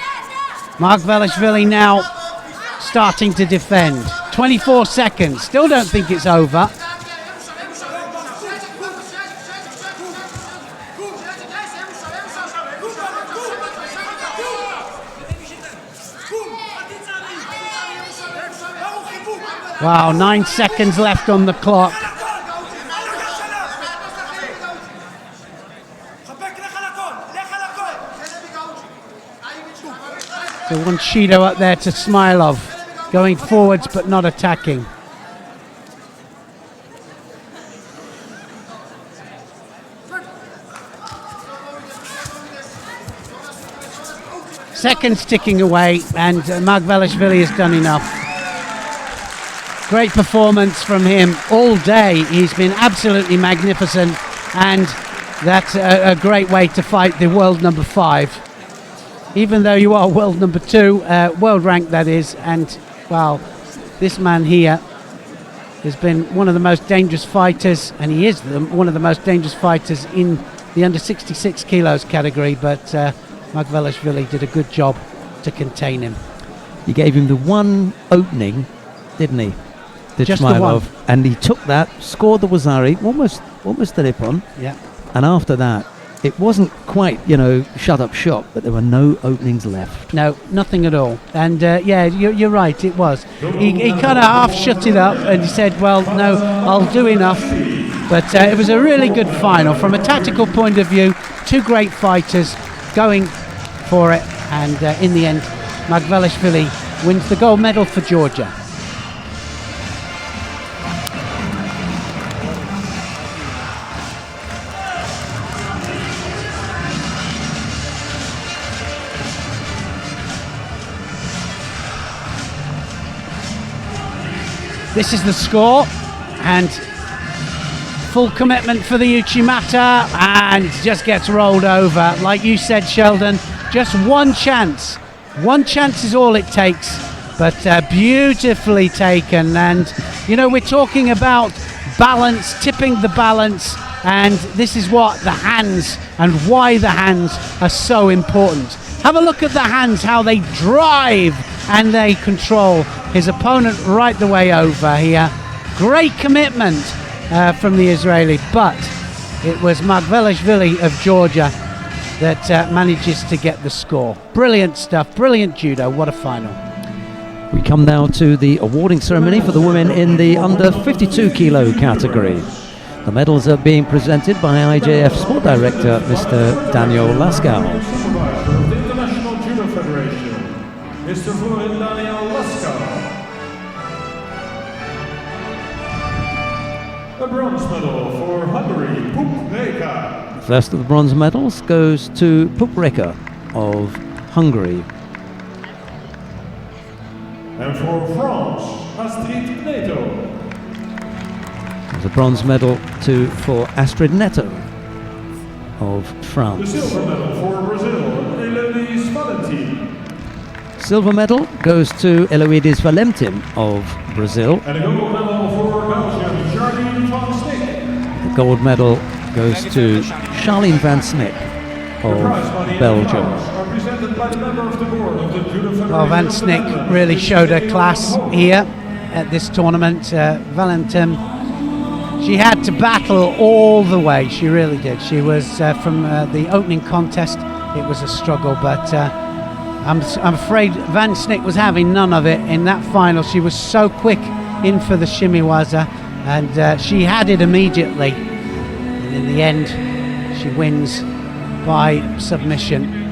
Margvelashvili now starting to defend. 24 seconds. Still don't think it's over. Wow, 9 seconds left on the clock. So one Shido up there to Smilov, going forwards but not attacking. Seconds ticking away, and Margvelashvili has done enough. Great performance from him all day. He's been absolutely magnificent, and that's a great way to fight the world number 5. Even though you are world number 2, world rank that is, and well, this man here has been one of the most dangerous fighters, and he is one of the most dangerous fighters in the under 66 kilos category, but Margvelashvili did a good job to contain him. He gave him the one opening, didn't he? Just the one. And he took that, scored the Wazari, almost the Nippon. Yeah. And after that, it wasn't quite, shut up shop, but there were no openings left. No, nothing at all. And yeah, you're right, it was. He kind of half shut it up and he said, well, no, I'll do enough. But it was a really good final. From a tactical point of view, 2 great fighters going for it. And in the end, Margvelashvili wins the gold medal for Georgia. This is the score, and full commitment for the Uchimata, and just gets rolled over. Like you said, Sheldon, just one chance. One chance is all it takes, but beautifully taken. And, we're talking about balance, tipping the balance, and this is what the hands and why the hands are so important. Have a look at the hands, how they drive and they control his opponent right the way over here. Great commitment from the Israeli, but it was Margvelashvili of Georgia that manages to get the score. Brilliant stuff, brilliant judo, what a final. We come now to the awarding ceremony for the women in the under 52 kilo category. The medals are being presented by IJF Sport Director Mr. Daniel Laskow. Supervisor of the International Judo Federation, Mr. Fluid Daniel Laskow. The bronze medal for Hungary, Pupreka. First of the bronze medals goes to Pupreka of Hungary. And for France, Astrid Neto. The bronze medal for Astrid Neto of The France. silver medal for Brazil, Eloise Valentin. Silver medal goes to Eloides Valentin of Brazil. And a gold medal for Belgium, Charlene van Snick. The gold medal goes to Charlene van Snick of Belgium. Are presented by the member of the board of the Judo Federation. Well, Van Snick really showed her class here at this tournament. Valentin, she had to battle all the way, she really did. She was, from the opening contest, it was a struggle, but I'm afraid Van Snick was having none of it in that final. She was so quick in for the shimiwaza, and she had it immediately. And in the end, she wins by submission.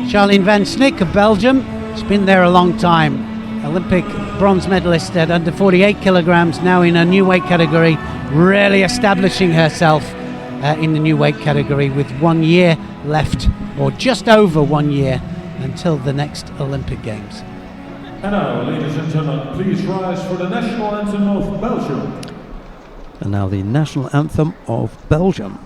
Charlene van Snick of Belgium, she's been there a long time. Olympic bronze medalist at under 48 kilograms, now in a new weight category, really establishing herself in the new weight category with 1 year left, or just over 1 year, until the next Olympic Games. And now, ladies and gentlemen, please rise for the national anthem of Belgium. And now the national anthem of Belgium.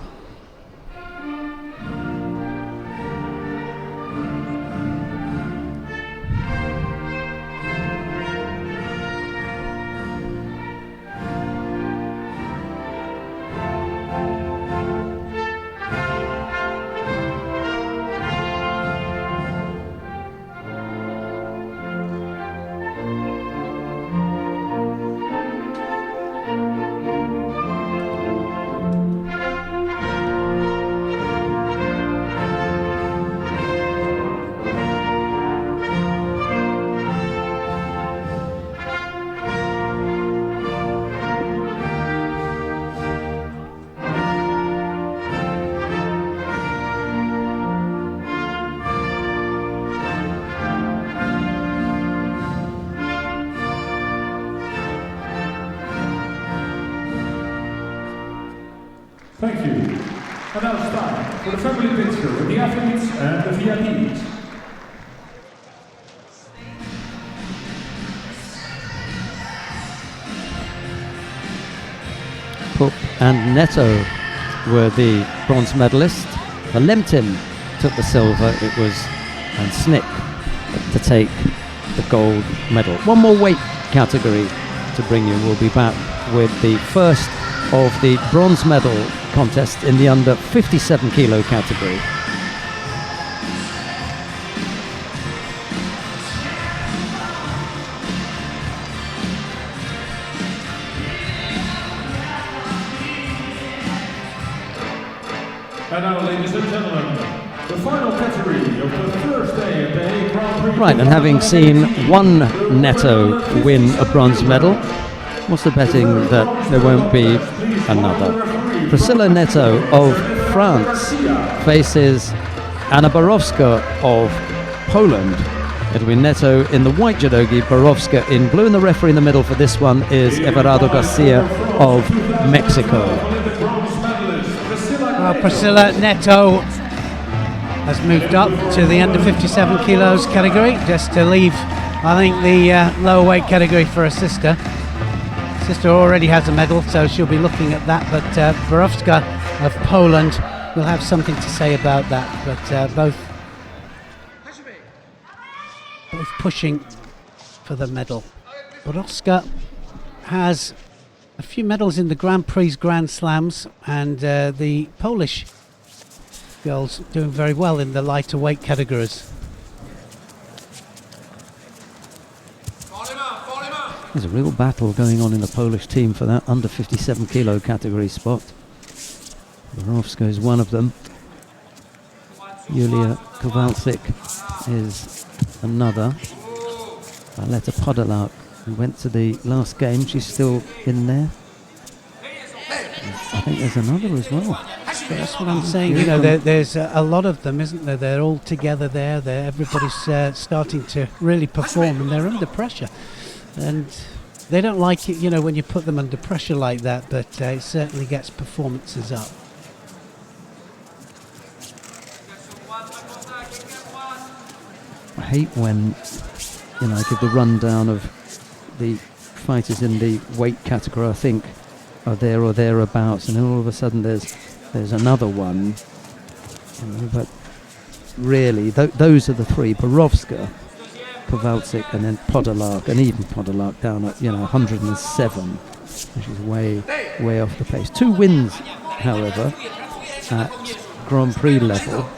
And now it's time for the family picture with the athletes and the VIPs. Pup and Neto were the bronze medalists. Lemtin took the silver. It was and Snick to take the gold medal. One more weight category to bring you. We'll be back with the first of the bronze medal contest in the under 57 kilo category. And now, ladies and gentlemen, the final category of the first day of the Hague Grand-Prix. Right, and having seen one Neto win a bronze medal, what's the betting that there won't be another? Priscilla Neto of France faces Anna Borowska of Poland. It'll be Neto in the white judogi, Borowska in blue, and the referee in the middle for this one is Everardo Garcia of Mexico. Well, Priscilla Neto has moved up to the under 57 kilos category, just to leave, I think, the lower weight category for her sister. Sister already has a medal, so she'll be looking at that, but Borowska of Poland will have something to say about that, but both pushing for the medal. Borowska has a few medals in the Grand-Prix Grand Slams, and the Polish girls doing very well in the lighter weight categories. There's a real battle going on in the Polish team for that under 57 kilo category spot. Borowska is one of them. Julia Kowalczyk is another. Aletta Podolak, who went to the last game, she's still in there. I think there's another as well. That's what I'm saying. You know, there's a lot of them, isn't there? They're all together there. Everybody's starting to really perform, and they're under pressure. And they don't like it, you know, when you put them under pressure like that, but it certainly gets performances up. I hate when, you know, I give the rundown of the fighters in the weight category I think are there or thereabouts, and then all of a sudden there's another one. You know, but really, those are the three: Borowska, Kowalczyk, and then Podolak, and even Podolak down at 107, which is way off the pace. 2 wins, however, at Grand Prix level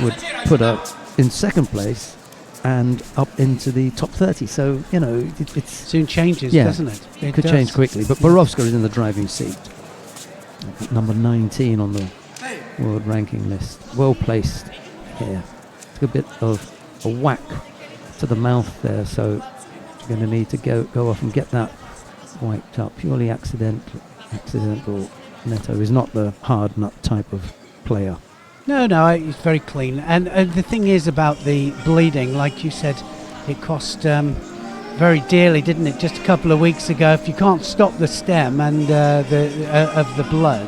would put her in second place and up into the top 30. So, you know, it's soon changes, doesn't it? It could change quickly. But Borowska is in the driving seat, number 19 on the world ranking list. Well placed here. It's a bit of a whack to the mouth there, so you're going to need to go off and get that wiped up. Purely accidental. Neto is not the hard nut type of player. No, it's very clean. And the thing is about the bleeding, like you said, it cost very dearly, didn't it? Just a couple of weeks ago, if you can't stop the stem and of the blood,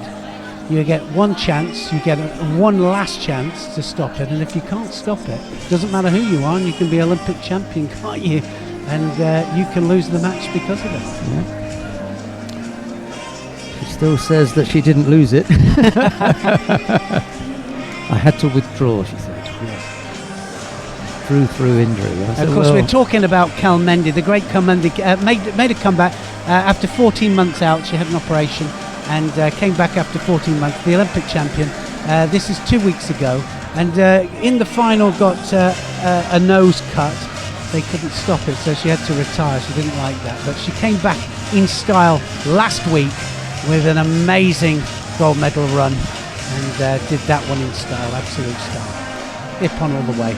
you get one chance, you get one last chance to stop it, and if you can't stop it, doesn't matter who you are, and you can be Olympic champion, can't you? And you can lose the match because of it. Yeah. She still says that she didn't lose it. I had to withdraw, she said. Yes. Through injury. Of course, we're talking about Kalmendi. The great Kalmendi made a comeback after 14 months out. She had an operation and came back after 14 months, the Olympic champion. This is 2 weeks ago. And in the final got a nose cut. They couldn't stop it, so she had to retire. She didn't like that. But she came back in style last week with an amazing gold medal run. And did that one in style, absolute style. Ippon all the way.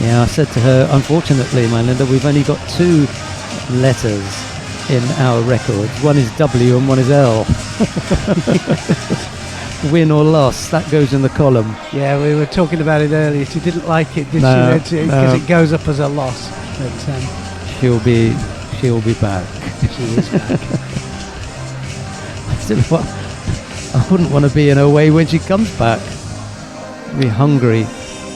Yeah, I said to her, unfortunately, my Linda, we've only got 2 letters in our records. One is W and one is L. Win or loss, that goes in the column. Yeah, we were talking about it earlier. She didn't like it, did she? Because it goes up as a loss. But she'll be back. She is back. I don't know what. I wouldn't want to be in her way when she comes back. Be hungry.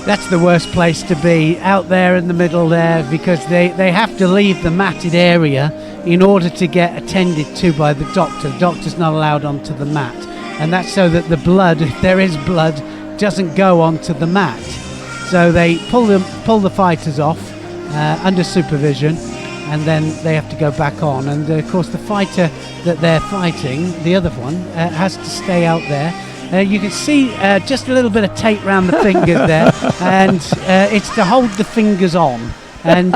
That's the worst place to be, out there in the middle there, because they have to leave the matted area in order to get attended to by the doctor. The doctor's not allowed onto the mat, and that's so that the blood, if there is blood, doesn't go onto the mat. So they pull the fighters off under supervision, and then they have to go back on. And of course the fighter that they're fighting, the other one, has to stay out there. You can see just a little bit of tape around the fingers there, and it's to hold the fingers on. And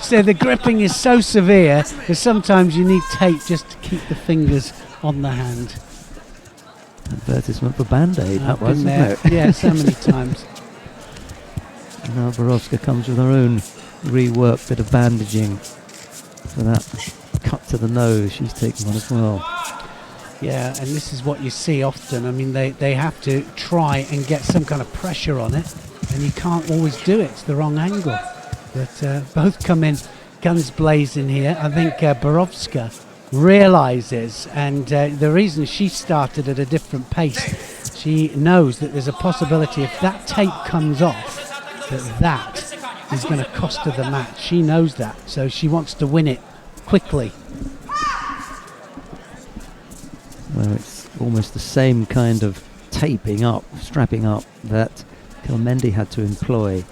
so the gripping is so severe that sometimes you need tape just to keep the fingers on the hand. Advertisement for Band-Aid, that was, wasn't it? Yeah, so many times. Now Borowska comes with her own reworked bit of bandaging for that cut to the nose. She's taken one as well. Yeah, and this is what you see often. I mean, they have to try and get some kind of pressure on it, and you can't always do it. It's the wrong angle. But both come in guns blazing here. I think Borowska realises, and the reason she started at a different pace, she knows that there's a possibility if that tape comes off, that is going to cost her the match. She knows that, so she wants to win it quickly. Well, it's almost the same kind of taping up, strapping up that Kelmendi had to employ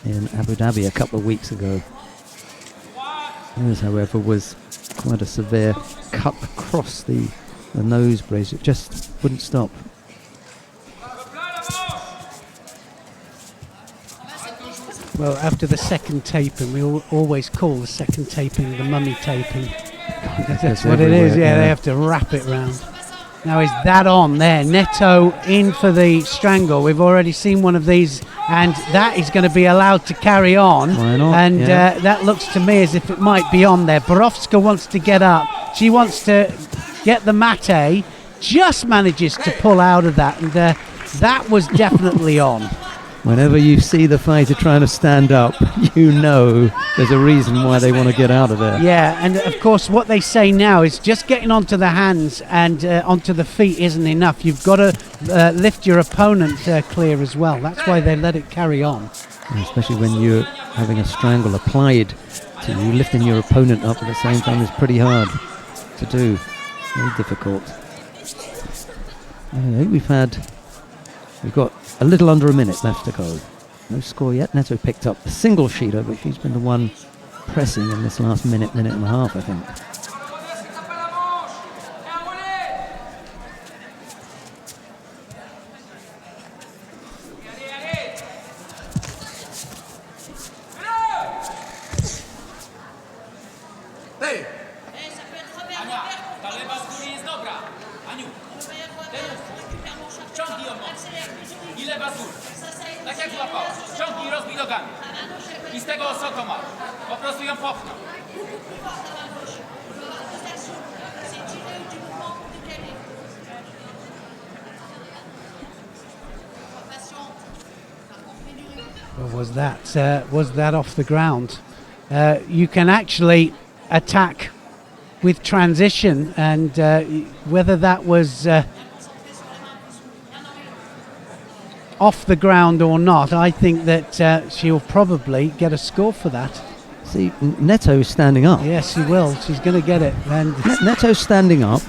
in Abu Dhabi a couple of weeks ago. Hers, however, was quite a severe cut across the nose bridge. It just wouldn't stop. Well, after the second taping, we always call the second taping the mummy taping. That's what it is, yeah, they have to wrap it round. Now is that on there? Neto in for the strangle. We've already seen one of these, and that is going to be allowed to carry on. Why not? And that looks to me as if it might be on there. Borowska wants to get up. She wants to get the mate, just manages to pull out of that, and that was definitely on. Whenever you see the fighter trying to stand up, you know there's a reason why they want to get out of there. Yeah, and of course what they say now is just getting onto the hands and onto the feet isn't enough. You've got to lift your opponent clear as well. That's why they let it carry on. And especially when you're having a strangle applied to you, lifting your opponent up at the same time is pretty hard to do. Very difficult. Anyway, we've got a little under a minute left to go. No score yet. Neto picked up the single sheeter, but she's been the one pressing in this last minute and a half, I think. Was that off the ground? You can actually attack with transition, and whether that was off the ground or not, I think that she'll probably get a score for that. See, Neto's standing up. Yes, she will. She's going to get it. And Neto's standing up,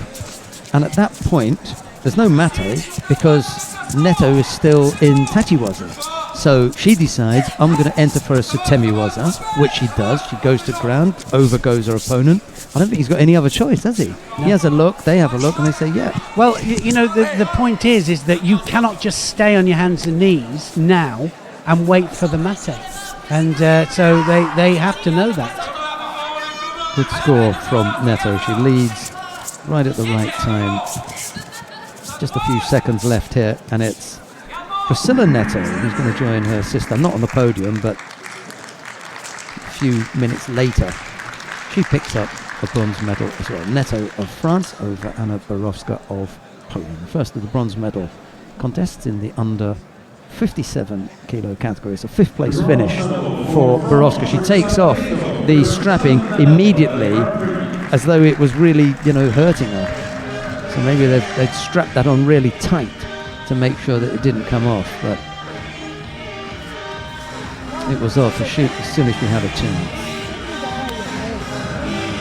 and at that point, there's no mate because Neto is still in Tachiwaza. So she decides, I'm going to enter for a Sutemiwaza, which she does. She goes to ground, over goes her opponent. I don't think he's got any other choice, does he? No. He has a look, they have a look, and they say, yeah. Well, the point is that you cannot just stay on your hands and knees now and wait for the mate. And so they have to know that. Good score from Neto. She leads right at the right time. Just a few seconds left here, and it's Priscilla Neto who's going to join her sister, not on the podium, but a few minutes later. She picks up a bronze medal as well. Neto of France over Anna Borowska of Poland. First of the bronze medal contests in the under 57 kilo category. It's a fifth place finish for Borowska. She takes off the strapping immediately as though it was really, hurting her. So maybe they'd strapped that on really tight to make sure that it didn't come off, but it was off as soon as we had a chance.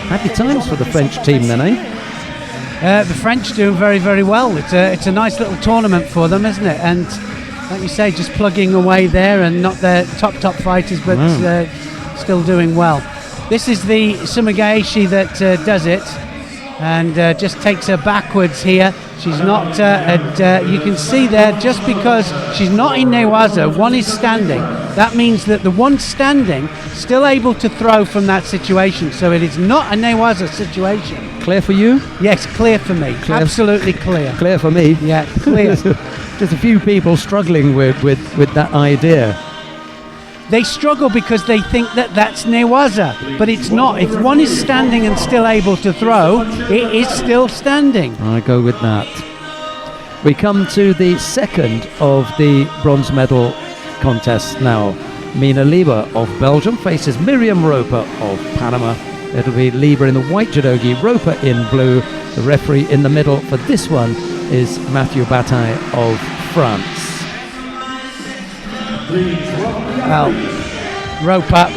Happy times for the French team then, eh? The French do very, very well. It's a nice little tournament for them, isn't it? And like you say, just plugging away there, and not their top fighters, but still doing well. This is the Sumagaeshi that does it, and just takes her backwards here. She's not, you can see there, just because she's not in Newaza, one is standing. That means that the one standing still able to throw from that situation. So it is not a Newaza situation. Clear for you? Yes, clear for me. Clear. Absolutely clear. Clear for me. Yeah, clear. Just a few people struggling with that idea. They struggle because they think that that's Newaza, but it's not. If one is standing and still able to throw, it is still standing. I go with that. We come to the second of the bronze medal contests now. Mina Lieber of Belgium faces Miriam Roper of Panama. It'll be Lieber in the white judogi, Roper in blue. The referee in the middle for this one is Mathieu Bataille of France. Well, Roper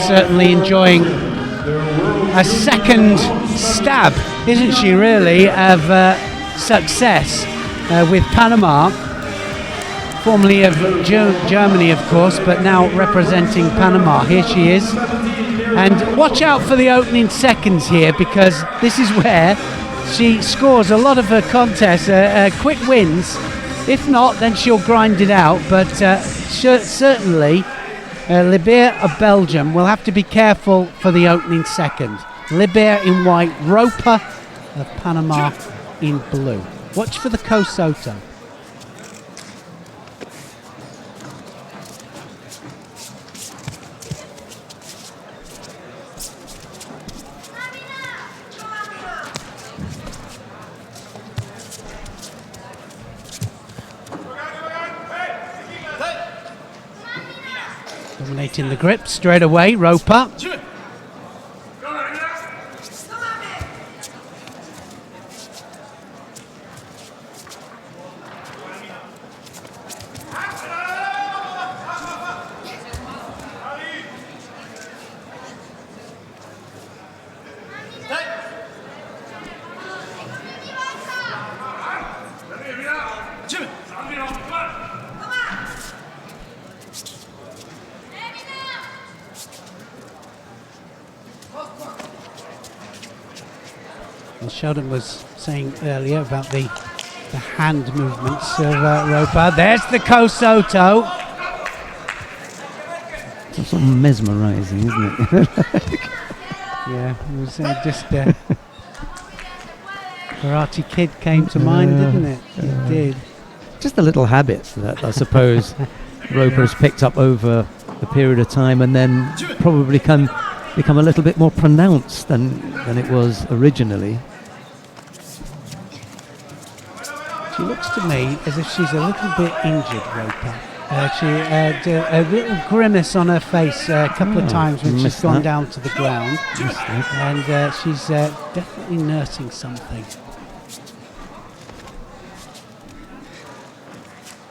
certainly enjoying a second stab, isn't she, really, of success with Panama, formerly of Germany, of course, but now representing Panama. Here she is. And watch out for the opening seconds here, because this is where she scores a lot of her contests, quick wins. If not, then she'll grind it out. But certainly, Lieber of Belgium will have to be careful for the opening second. Lieber in white, Roper of Panama in blue. Watch for the Kosoto. Dominating the grip straight away, Roper. Sheldon was saying earlier about the hand movements of Roper. There's the Kosoto. It's sort of mesmerising, isn't it? Yeah, it was just Karate Kid came to mind, didn't it? It did. Just a little habit that I suppose Roper has picked up over a period of time, and then probably become a little bit more pronounced than it was originally. She looks to me as if she's a little bit injured, Roper. She had a little grimace on her face a couple of times when she's gone down to the ground. And she's definitely nursing something.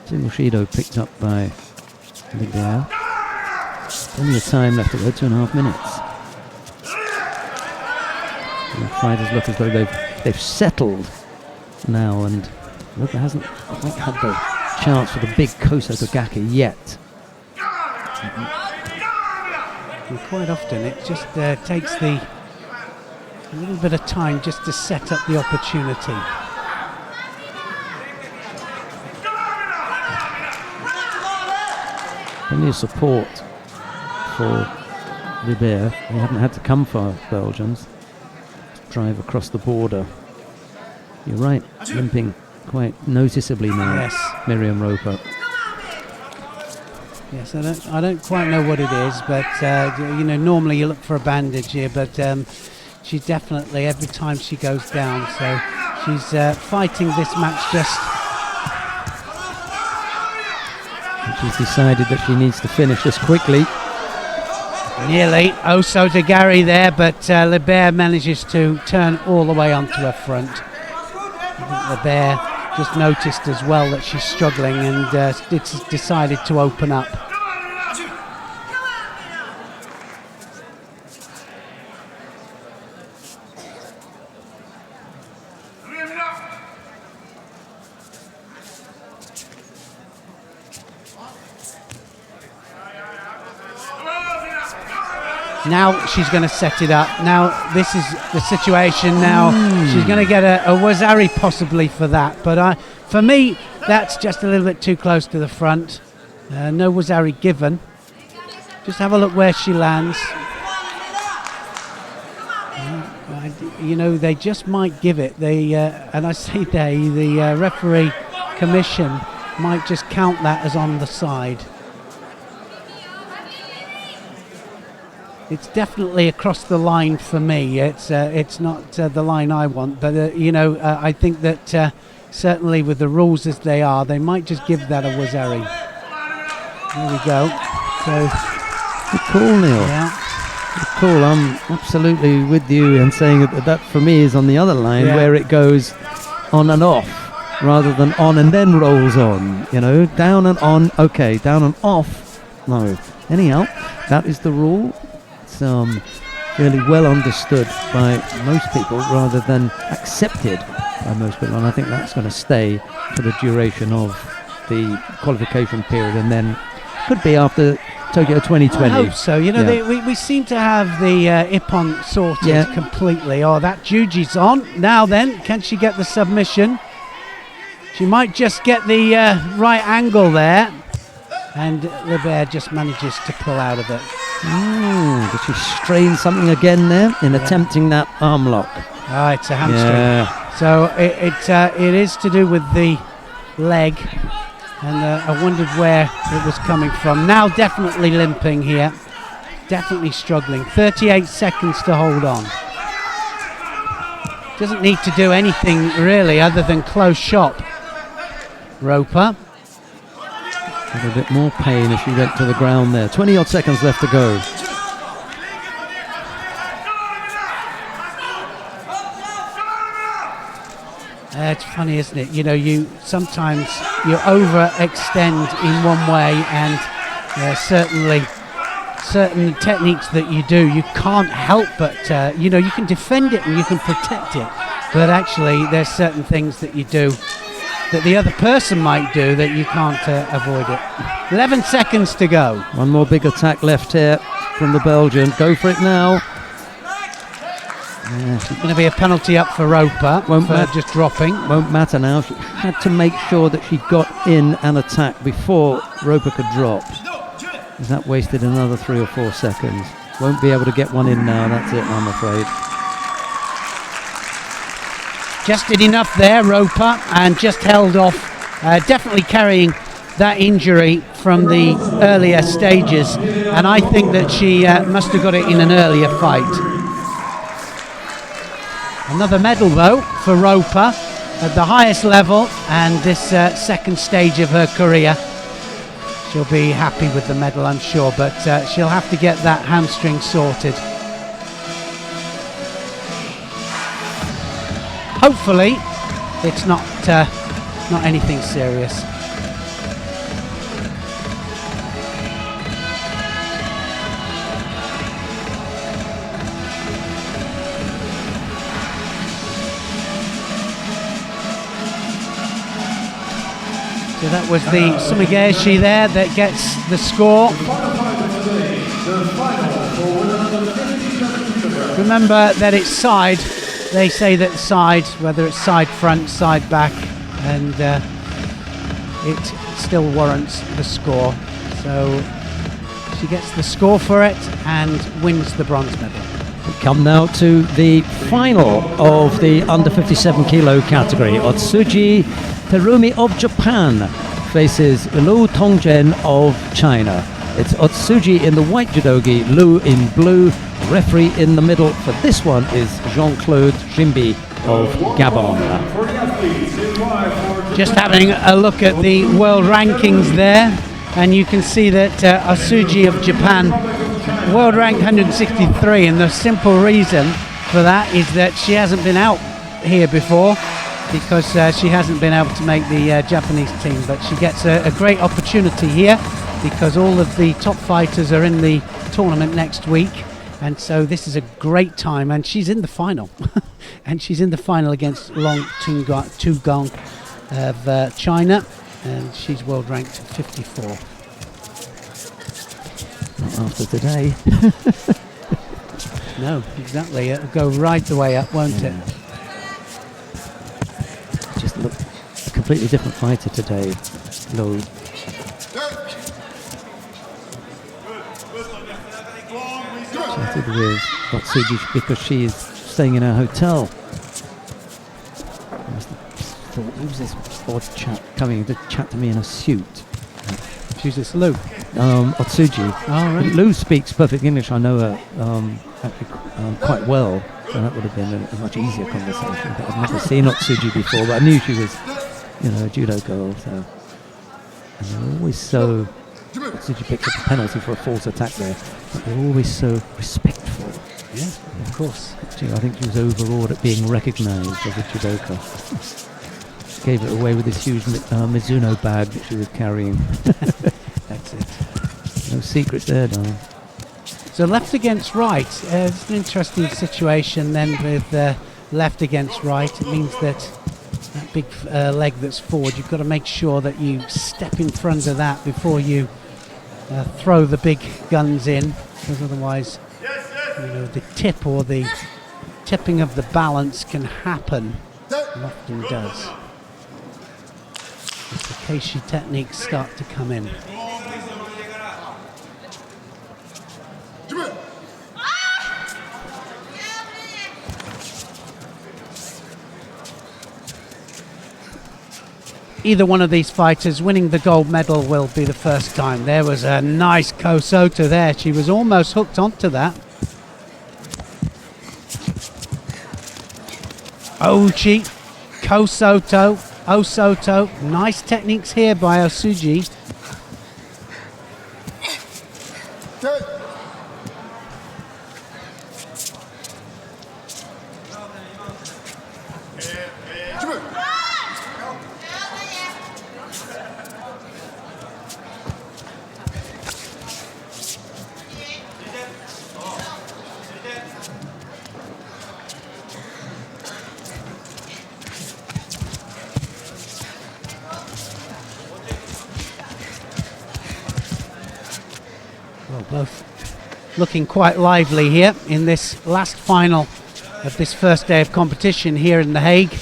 Bushido picked up by Lieber. Plenty of time left to go, 2.5 minutes. And the fighters look as though they've settled now, and Roper hasn't quite had the chance for the big Kosoto Gaki yet. And quite often it just takes a little bit of time just to set up the opportunity. Plenty of support for Lieber. They haven't had to come for Belgians to drive across the border. You're right, limping quite noticeably now. Yes. Miriam Roper. Yes, I don't quite know what it is, but normally you look for a bandage here, but she definitely, every time she goes down, so she's fighting this match just. And she's decided that she needs to finish this quickly. Nearly. Oso to Gary there, but Lieber manages to turn all the way onto her front. The bear just noticed as well that she's struggling and decided to open up. Now she's going to set it up. Now this is the situation. Now she's going to get a Wazari possibly for that. But for me, that's just a little bit too close to the front. No Wazari given. Just have a look where she lands. You know, they just might give it. They and I say they, the referee commission might just count that as on the side. It's definitely across the line for me. It's not the line I want, but you know, I think that certainly with the rules as they are, they might just give that a Wazari. There we go. So good call, Neil. Yeah. Good call. I'm absolutely with you in saying that for me is on the other line, where it goes on and off rather than on and then rolls on. You know, down and on, okay, down and off, no. Anyhow, that is the rule. Really well understood by most people rather than accepted by most people, and I think that's going to stay for the duration of the qualification period, and then could be after Tokyo 2020. I hope so. You know, we seem to have the Ippon sorted completely. Oh, that Juji's on. Now then, can she get the submission? She might just get the right angle there, and Lebert just manages to pull out of it. Did she strain something again there in attempting that arm lock? Ah, it's a hamstring. So it is to do with the leg, and I wondered where it was coming from. Now definitely limping here, definitely struggling. 38 seconds to hold on. Doesn't need to do anything really other than close shop. Roper. A little bit more pain as she went to the ground there. 20 odd seconds left to go. It's funny, isn't it? You know, you sometimes you overextend in one way, and certainly certain techniques that you do, you can't help but you know, you can defend it and you can protect it, but actually there's certain things that you do that the other person might do that you can't avoid it. 11 seconds to go. One more big attack left here from the Belgian. Go for it now. It's going to be a penalty up for Roper for just dropping. Won't matter now. She had to make sure that she got in an attack before Roper could drop. Is that wasted another 3 or 4 seconds? Won't be able to get one in now. That's it, I'm afraid. Just did enough there, Roper, and just held off, definitely carrying that injury from the earlier stages, and I think that she must have got it in an earlier fight. Another medal though for Roper at the highest level, and this second stage of her career. She'll be happy with the medal, I'm sure, but she'll have to get that hamstring sorted. Hopefully, it's not anything serious. So that was the Sumigeshi there that gets the score. Remember that it's side. They say that side, whether it's side front, side back, and it still warrants the score. So she gets the score for it and wins the bronze medal. We come now to the final of the under 57 kilo category. Otsuji Terumi of Japan faces Lu Tongjian of China. It's Otsuji in the white judogi, Lu in blue. Referee in the middle for this one is Jean-Claude Jimby of Gabon. Just having a look at the world rankings there, and you can see that Otsuji of Japan, world ranked 163, and the simple reason for that is that she hasn't been out here before, because she hasn't been able to make the Japanese team, but she gets a great opportunity here because all of the top fighters are in the tournament next week, and so this is a great time, and she's in the final. And she's in the final against Long Tugong of China, and she's world ranked 54. Not after today. No, exactly. It'll go right the way up, won't it? Just look, a completely different fighter today. Low. Chatted with Otsuji because she is staying in her hotel. I must have thought, who's this odd chap coming to chat to me in a suit? Who's this, Lou? Otsuji. Oh, right. Lou speaks perfect English. I know her actually quite well, so that would have been a much easier conversation. But I've never seen Otsuji before, but I knew she was, a judo girl. So, and they're always so. Otsuji picks up a penalty for a false attack there, but they're always so respectful. Yeah, of course. I think she was overawed at being recognised as a judoka. Gave it away with this huge Mizuno bag that she was carrying. That's it. No secrets there, darling. So left against right, it's an interesting situation then with left against right. It means that big leg that's forward, you've got to make sure that you step in front of that before you throw the big guns in, because otherwise the tip or the tipping of the balance can happen, and often does. As the Keishi techniques start to come in. Either one of these fighters winning the gold medal will be the first time. There was a nice Kosoto there. She was almost hooked onto that. Ochi, Kosoto, Osoto. Nice techniques here by Otsuji. Well, both looking quite lively here in this last final of this first day of competition here in The Hague.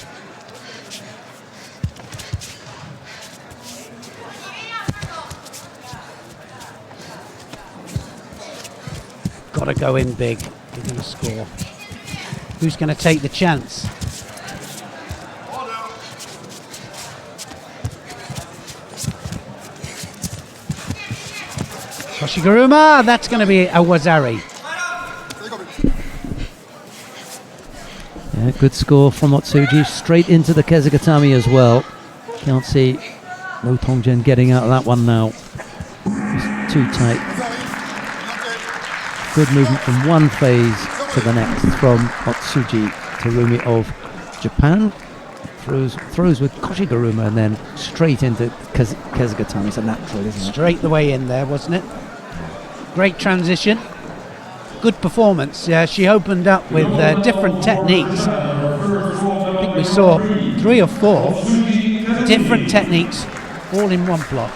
Got to go in big. You're going to score. Who's going to take the chance? Koshiguruma, that's going to be a Wazari. Yeah, good score from Otsuji, straight into the Kezugatami as well. Can't see No Tongjen getting out of that one now. It's too tight. Good movement from one phase to the next from Otsuji. Terumi of Japan throws with Koshiguruma and then straight into Kezugatami. It's a natural, isn't it? Straight the way in there, wasn't it? Great transition. Good performance. She opened up with different techniques. I think we saw 3 or 4 different techniques all in one block.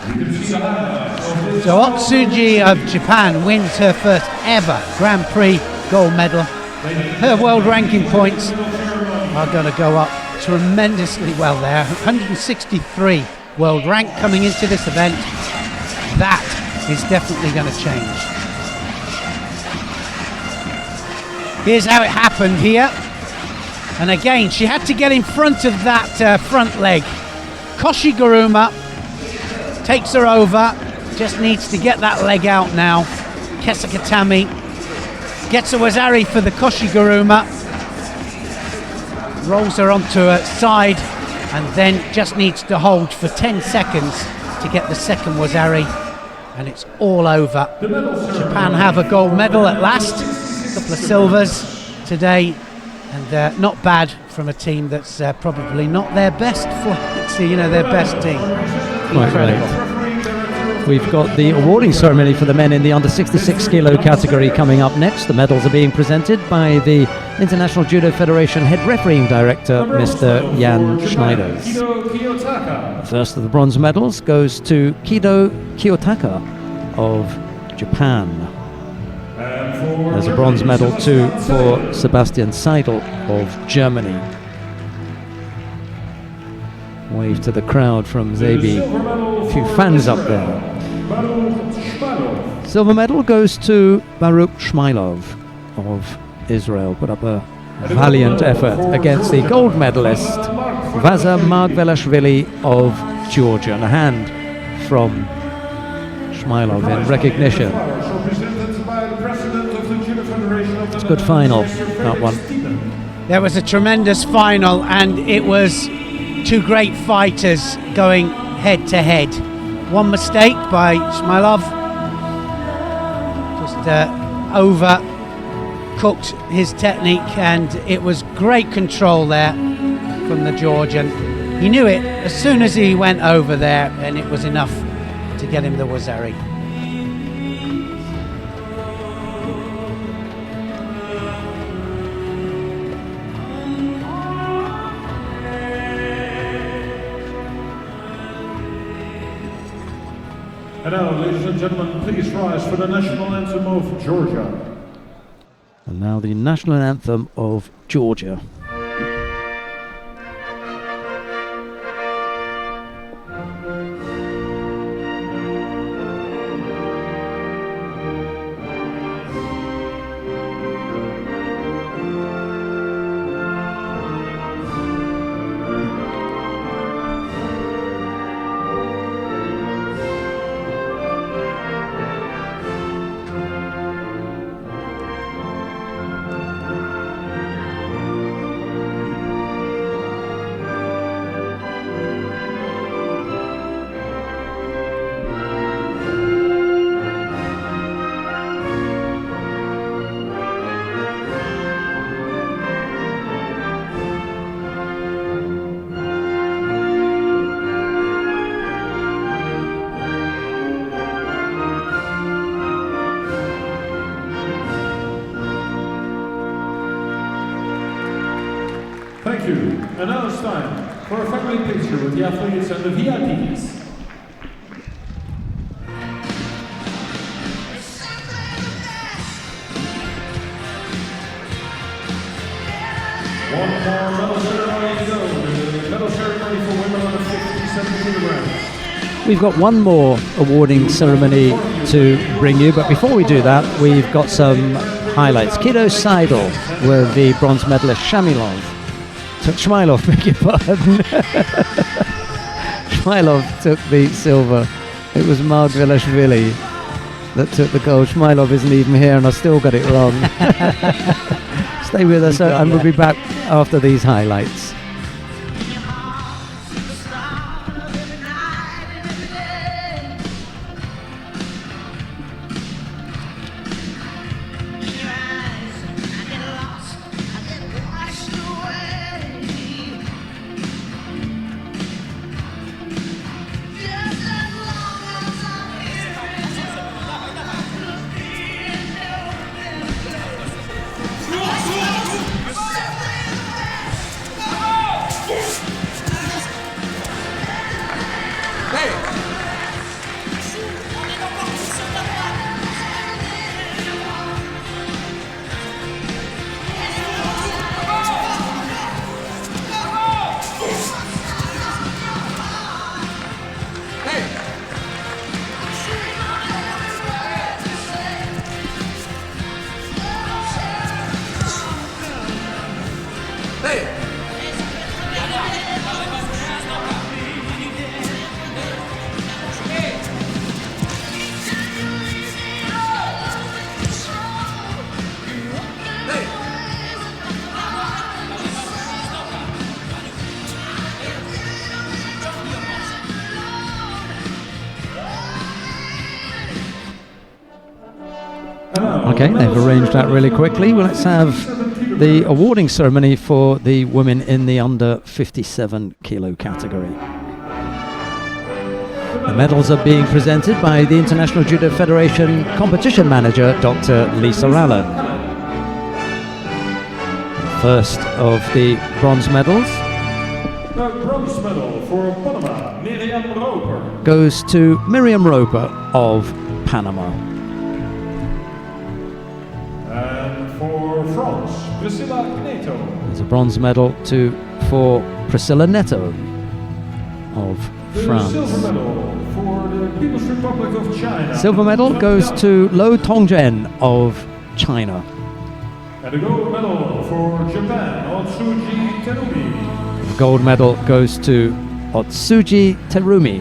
So Otsuji of Japan wins her first ever Grand Prix gold medal. Her world ranking points are going to go up tremendously well there. 163 world rank coming into this event. That is definitely going to change. Here's how it happened here. And again, she had to get in front of that front leg. Koshiguruma takes her over. Just needs to get that leg out now. Kezugatami gets a Wazari for the Koshiguruma. Rolls her onto her side and then just needs to hold for 10 seconds to get the second Wazari. And it's all over. Japan have a gold medal at last. A couple of silvers today. And not bad from a team that's probably not their best their best team. Quite Incredible. right. We've got the awarding ceremony for the men in the under 66 kilo category coming up next. The medals are being presented by the International Judo Federation head refereeing director, Mr. Jan Schneiders. First of the bronze medals goes to Kido Kiyotaka of Japan. There's a bronze medal too for Sebastian Seidel of Germany. Wave to the crowd from Zebi. A few fans up there. Silver medal goes to Baruch Shmailov of Israel. Put up a valiant effort against the gold medalist Vaza Margvelashvili of Georgia. And a hand from Shmailov in recognition. It's a good final, that one. There was a tremendous final, and it was two great fighters going head to head. One mistake by Shmailov, just overcooked his technique, and it was great control there from the Georgian. He knew it as soon as he went over there, and it was enough to get him the Wazari. And now, ladies and gentlemen, please rise for the national anthem of Georgia. And now the national anthem of Georgia. Thank you. And now it's time for a family picture with the athletes and the VIPs. One more medal ceremony to go. The medal ceremony for women under 57 kilograms. We've got one more awarding ceremony to bring you, but before we do that, we've got some highlights. Kido Seidel with the bronze medalist Shmailov, beg your pardon. Shmailov took the silver. It was Margvelashvili that took the gold. Shmailov isn't even here and I still got it wrong. Stay with us and we'll be back after these highlights. Okay, they've arranged that really quickly. Well, let's have the awarding ceremony for the women in the under 57 kilo category. The medals are being presented by the International Judo Federation competition manager, Dr. Lisa Raller. First of the bronze medals. The bronze medal for Panama, Miriam Roper. Goes to Miriam Roper of Panama. And for France, Priscilla Neto. There's a bronze medal for Priscilla Neto of The France. silver medal for the People's Republic of China. Silver medal goes to Lo Tongzhen of China. And the gold medal for Japan, Otsuji Terumi. The gold medal goes to Otsuji Terumi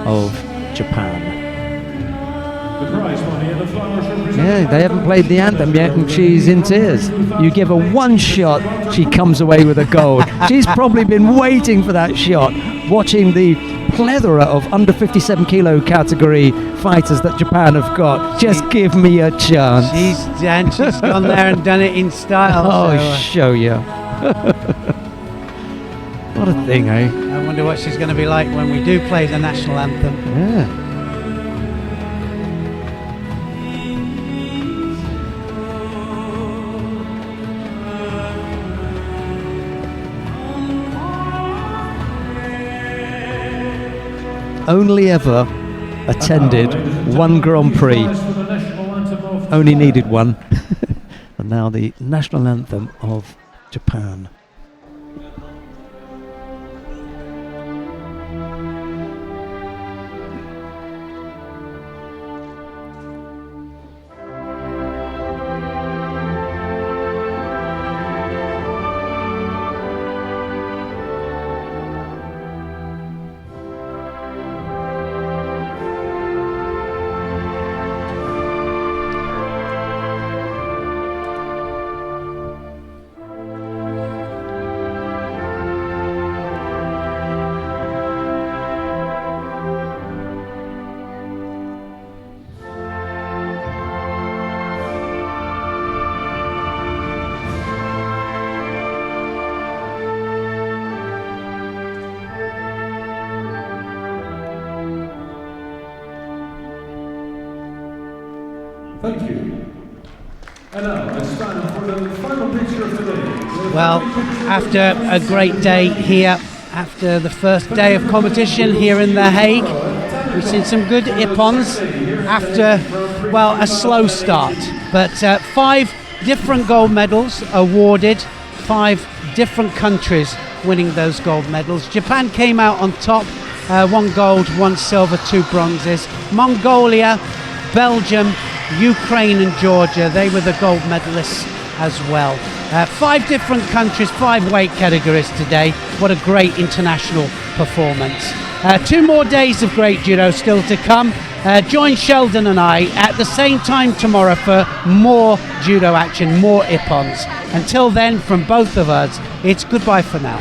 of Japan. The prize money and the flowers represented. Yeah, they haven't played the anthem yet and she's in tears. You give her one shot, she comes away with a gold. She's probably been waiting for that shot, watching the plethora of under 57 kilo category fighters that Japan have got. Just give me a chance. She's gone there and done it in style. Oh, show you. What a thing, eh? I wonder what she's going to be like when we do play the national anthem. Yeah. Only ever attended one Grand Prix. Only needed one. And now the national anthem of Japan. Thank you. And now it's time for the final picture of the day. Well, after a great day here, after the first day of competition here in The Hague, we've seen some good ippons after, well, a slow start. But 5 different gold medals awarded, 5 different countries winning those gold medals. Japan came out on top, 1 gold, 1 silver, 2 bronzes. Mongolia, Belgium, Ukraine and Georgia, they were the gold medalists as well. 5 different countries, 5 weight categories today. What a great international performance. 2 more days of great judo still to come. Join Sheldon and I at the same time tomorrow for more judo action, more ippons. Until then, from both of us, it's goodbye for now.